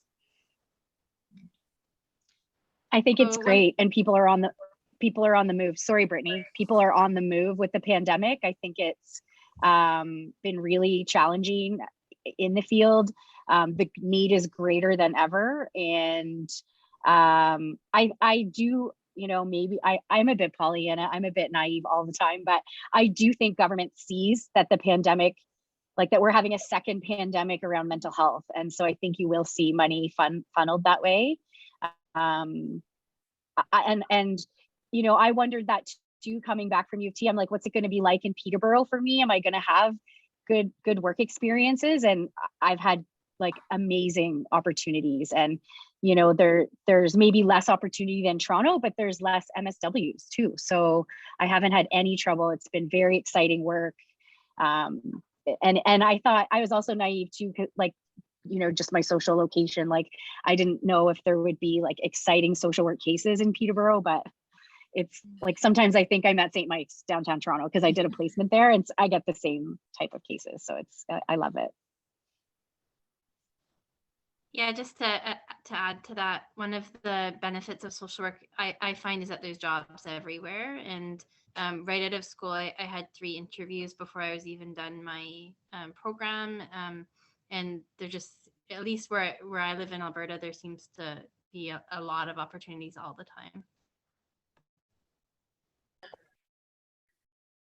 I think it's great. And people are on the move. Sorry, Brittany. People are on the move with the pandemic. I think it's been really challenging in the field. The need is greater than ever. And I do, you know, maybe I'm a bit Pollyanna, I'm a bit naive all the time, but I do think government sees that the pandemic, like that we're having a second pandemic around mental health. And so I think you will see money funneled that way. And you know, I wondered that too, coming back from U of T. I'm like, what's it going to be like in Peterborough for me? Am I going to have good work experiences? And I've had like amazing opportunities, and you know, there's maybe less opportunity than Toronto, but there's less MSWs too. So I haven't had any trouble. It's been very exciting work. And I thought I was also naive too, like, you know, just my social location. Like, I didn't know if there would be like exciting social work cases in Peterborough, but it's like, sometimes I think I'm at St. Mike's downtown Toronto because I did a placement there, and I get the same type of cases. So I love it. Yeah, just to add to that, one of the benefits of social work I find is that there's jobs everywhere. And right out of school, I had 3 interviews before I was even done my program. And they're just, at least where I live in Alberta, there seems to be a lot of opportunities all the time.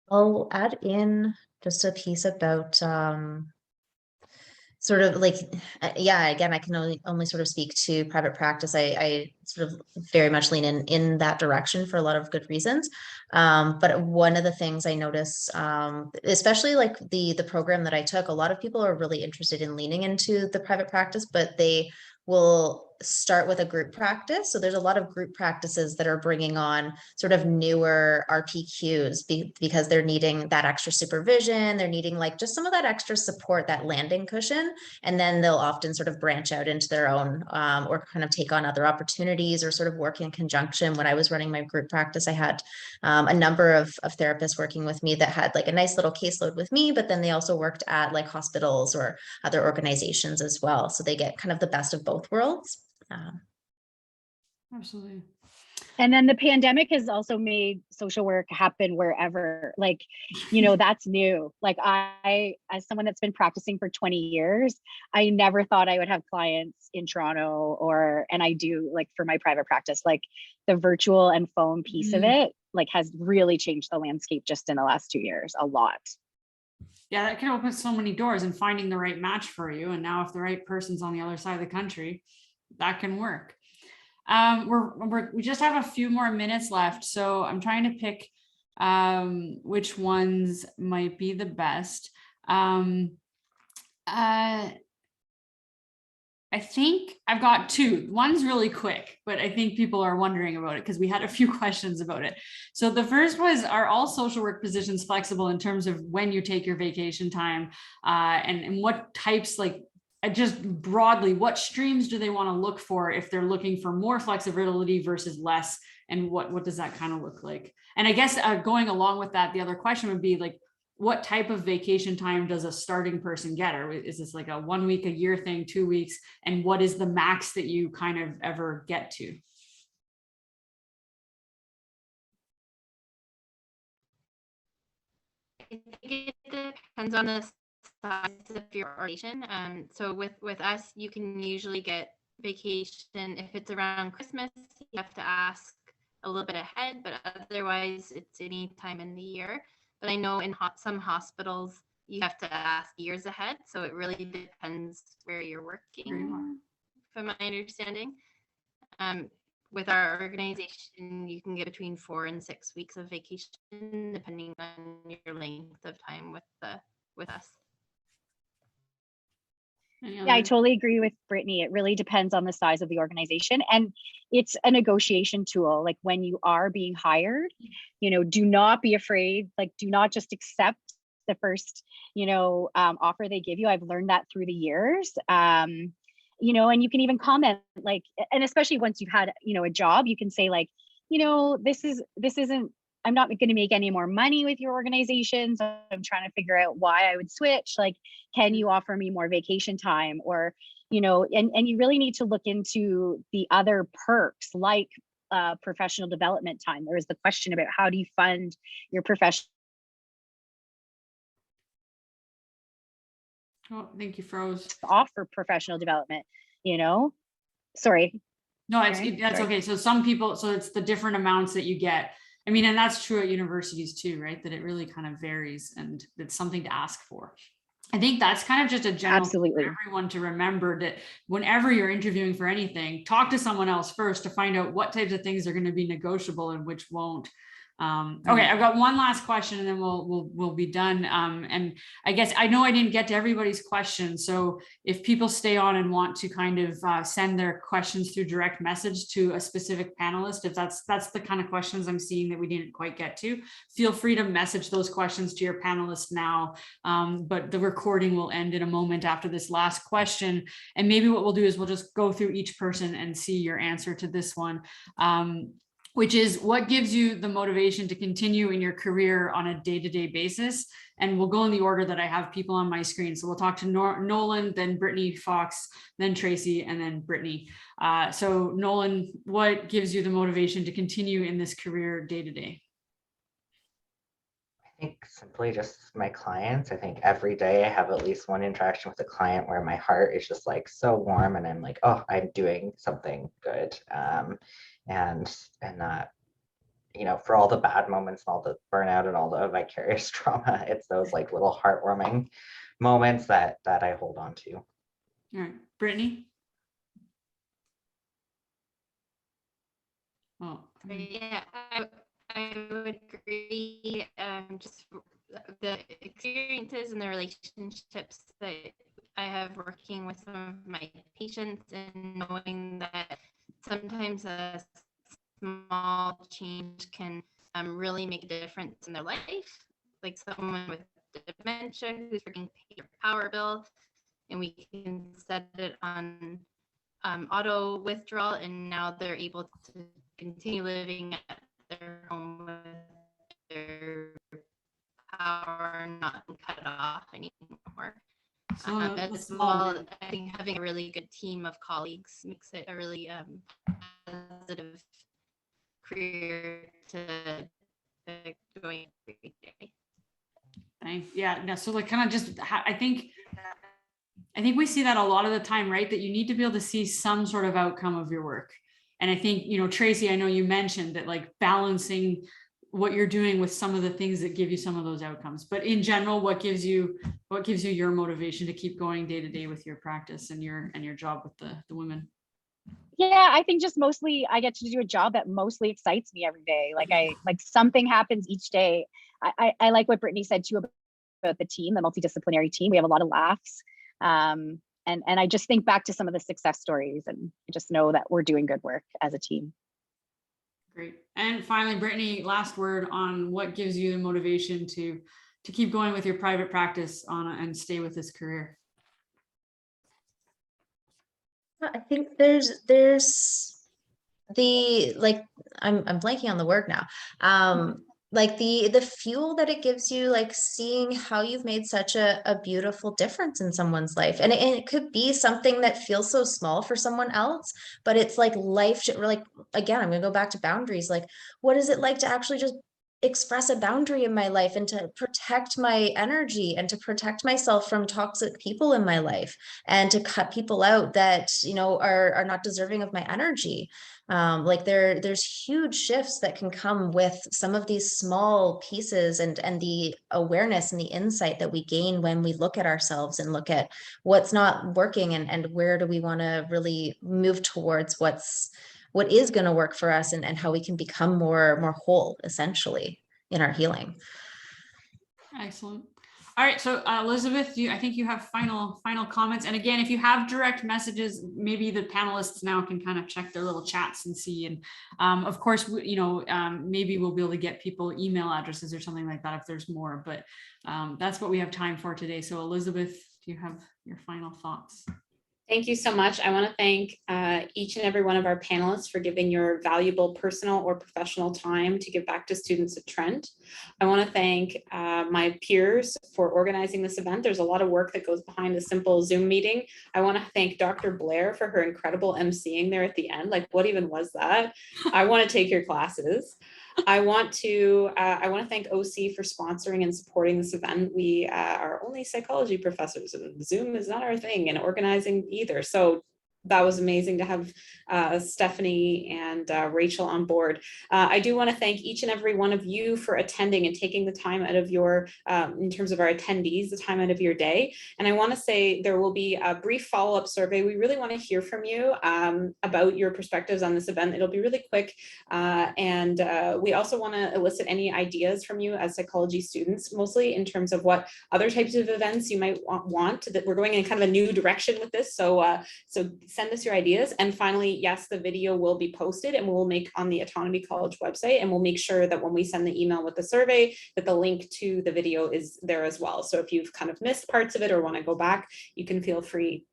I'll add in just a piece about sort of like, yeah, again, I can only sort of speak to private practice. I sort of very much lean in that direction for a lot of good reasons. But one of the things I notice, especially like the program that I took, a lot of people are really interested in leaning into the private practice, but they will start with a group practice. So there's a lot of group practices that are bringing on sort of newer RPQs because they're needing that extra supervision. They're needing like just some of that extra support, that landing cushion. And then they'll often sort of branch out into their own or kind of take on other opportunities or sort of work in conjunction. When I was running my group practice, I had a number of therapists working with me that had like a nice little caseload with me, but then they also worked at like hospitals or other organizations as well. So they get kind of the best of both worlds. Absolutely. And then the pandemic has also made social work happen wherever, like, you know, that's new. Like I, as someone that's been practicing for 20 years, I never thought I would have clients in Toronto and I do, like, for my private practice, like the virtual and phone piece of it, like, has really changed the landscape just in the last 2 years, a lot. Yeah, that can open so many doors, and finding the right match for you. And now if the right person's on the other side of the country, that can work. We just have a few more minutes left, so I'm trying to pick which ones might be the best. I think I've got 2. One's really quick, but I think people are wondering about it because we had a few questions about it. So the first was, are all social work positions flexible in terms of when you take your vacation time, and what types, like, just broadly, what streams do they want to look for if they're looking for more flexibility versus less, and what does that kind of look like? And I guess going along with that, the other question would be like, what type of vacation time does a starting person get? Or is this like a 1 week, a year thing, 2 weeks? And what is the max that you kind of ever get to? I think it depends on the size of your organization. So with us, you can usually get vacation if it's around Christmas. You have to ask a little bit ahead, but otherwise it's any time in the year. But I know in some hospitals you have to ask years ahead, so it really depends where you're working, from my understanding. With our organization, you can get between 4 and 6 weeks of vacation, depending on your length of time with us. Yeah, I totally agree with Brittany. It really depends on the size of the organization, and it's a negotiation tool. Like, when you are being hired, you know, do not be afraid. Like, do not just accept the first, you know, offer they give you. I've learned that through the years. You know, and you can even comment, like, and especially once you've had, you know, a job, you can say like, you know, this isn't, I'm not going to make any more money with your organization, so I'm trying to figure out why I would switch. Like, can you offer me more vacation time? Or, you know, and you really need to look into the other perks, like professional development time. There is the question about, how do you fund your professional? Oh, I think you froze. Offer professional development, you know? Sorry. No, that's Sorry. okay. So some people, so it's the different amounts that you get. I mean, and that's true at universities too, right? That it really kind of varies, and it's something to ask for. I think that's kind of just a general thing for everyone to remember, that whenever you're interviewing for anything, talk to someone else first to find out what types of things are going to be negotiable and which won't. Okay, I've got one last question and then we'll be done. And I guess I know I didn't get to everybody's questions. So if people stay on and want to kind of send their questions through direct message to a specific panelist, if that's the kind of questions I'm seeing that we didn't quite get to, feel free to message those questions to your panelists now. But the recording will end in a moment after this last question. And maybe what we'll do is we'll just go through each person and see your answer to this one. Which is, what gives you the motivation to continue in your career on a day-to-day basis? And we'll go in the order that I have people on my screen. So we'll talk to Nolan, then Brittany, Fox, then Tracy, and then Brittany. So Nolan, what gives you the motivation to continue in this career day-to-day? I think simply just my clients. I think every day I have at least one interaction with a client where my heart is just like so warm and I'm like, oh, I'm doing something good. And that, you know, for all the bad moments and all the burnout and all the vicarious trauma, it's those like little heartwarming moments that I hold on to. All right, Brittany. Oh, yeah, I would agree. Just the experiences and the relationships that I have working with some of my patients, and knowing that sometimes a small change can really make a difference in their life. Like someone with dementia who's getting paid their power bill, and we can set it on auto withdrawal, and now they're able to continue living at their home with their power not cut off anymore. As well, I think having a really good team of colleagues makes it a really positive career to join every day. Thanks. Yeah, no, so like kind of just, I think we see that a lot of the time, right? That you need to be able to see some sort of outcome of your work. And I think, you know, Tracy, I know you mentioned that, like, balancing what you're doing with some of the things that give you some of those outcomes. But in general, what gives you your motivation to keep going day to day with your practice and your job with the women? Yeah, I think just mostly I get to do a job that mostly excites me every day. Like something happens each day. I like what Brittany said too about the team, the multidisciplinary team. We have a lot of laughs. And I just think back to some of the success stories, and I just know that we're doing good work as a team. Great. And finally, Brittany, last word on what gives you the motivation to keep going with your private practice and stay with this career. I think there's the, like, I'm blanking on the word now. Like the fuel that it gives you, like seeing how you've made such a beautiful difference in someone's life. And it could be something that feels so small for someone else, but it's like life, like, again, I'm gonna go back to boundaries. Like, what is it like to actually just express a boundary in my life and to protect my energy and to protect myself from toxic people in my life and to cut people out that, you know, are not deserving of my energy. Like there's huge shifts that can come with some of these small pieces and the awareness and the insight that we gain when we look at ourselves and look at what's not working and where do we want to really move towards what is going to work for us and how we can become more whole, essentially, in our healing. Excellent. All right, so Elizabeth, I think you have final comments. And again, if you have direct messages, maybe the panelists now can kind of check their little chats and see. And of course, you know, maybe we'll be able to get people email addresses or something like that if there's more. But that's what we have time for today. So Elizabeth, do you have your final thoughts? Thank you so much. I want to thank each and every one of our panelists for giving your valuable personal or professional time to give back to students at Trent. I want to thank my peers for organizing this event. There's a lot of work that goes behind a simple Zoom meeting. I want to thank Dr. Blair for her incredible emceeing there at the end. Like, what even was that? I want to take your classes. I want to thank OC for sponsoring and supporting this event. We are only psychology professors, and Zoom is not our thing, and organizing either. So that was amazing to have Stephanie and Rachel on board. I do want to thank each and every one of you for attending and taking the time out of your, in terms of our attendees, the time out of your day. And I want to say there will be a brief follow-up survey. We really want to hear from you about your perspectives on this event. It'll be really quick. And we also want to elicit any ideas from you as psychology students, mostly in terms of what other types of events you might want. That we're going in kind of a new direction with this. So send us your ideas. And finally, yes, the video will be posted and we'll make on the Autonomy College website, and we'll make sure that when we send the email with the survey, that the link to the video is there as well. So if you've kind of missed parts of it or want to go back, you can feel free.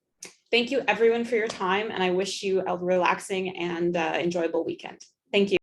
Thank you everyone for your time, and I wish you a relaxing and enjoyable weekend. Thank you.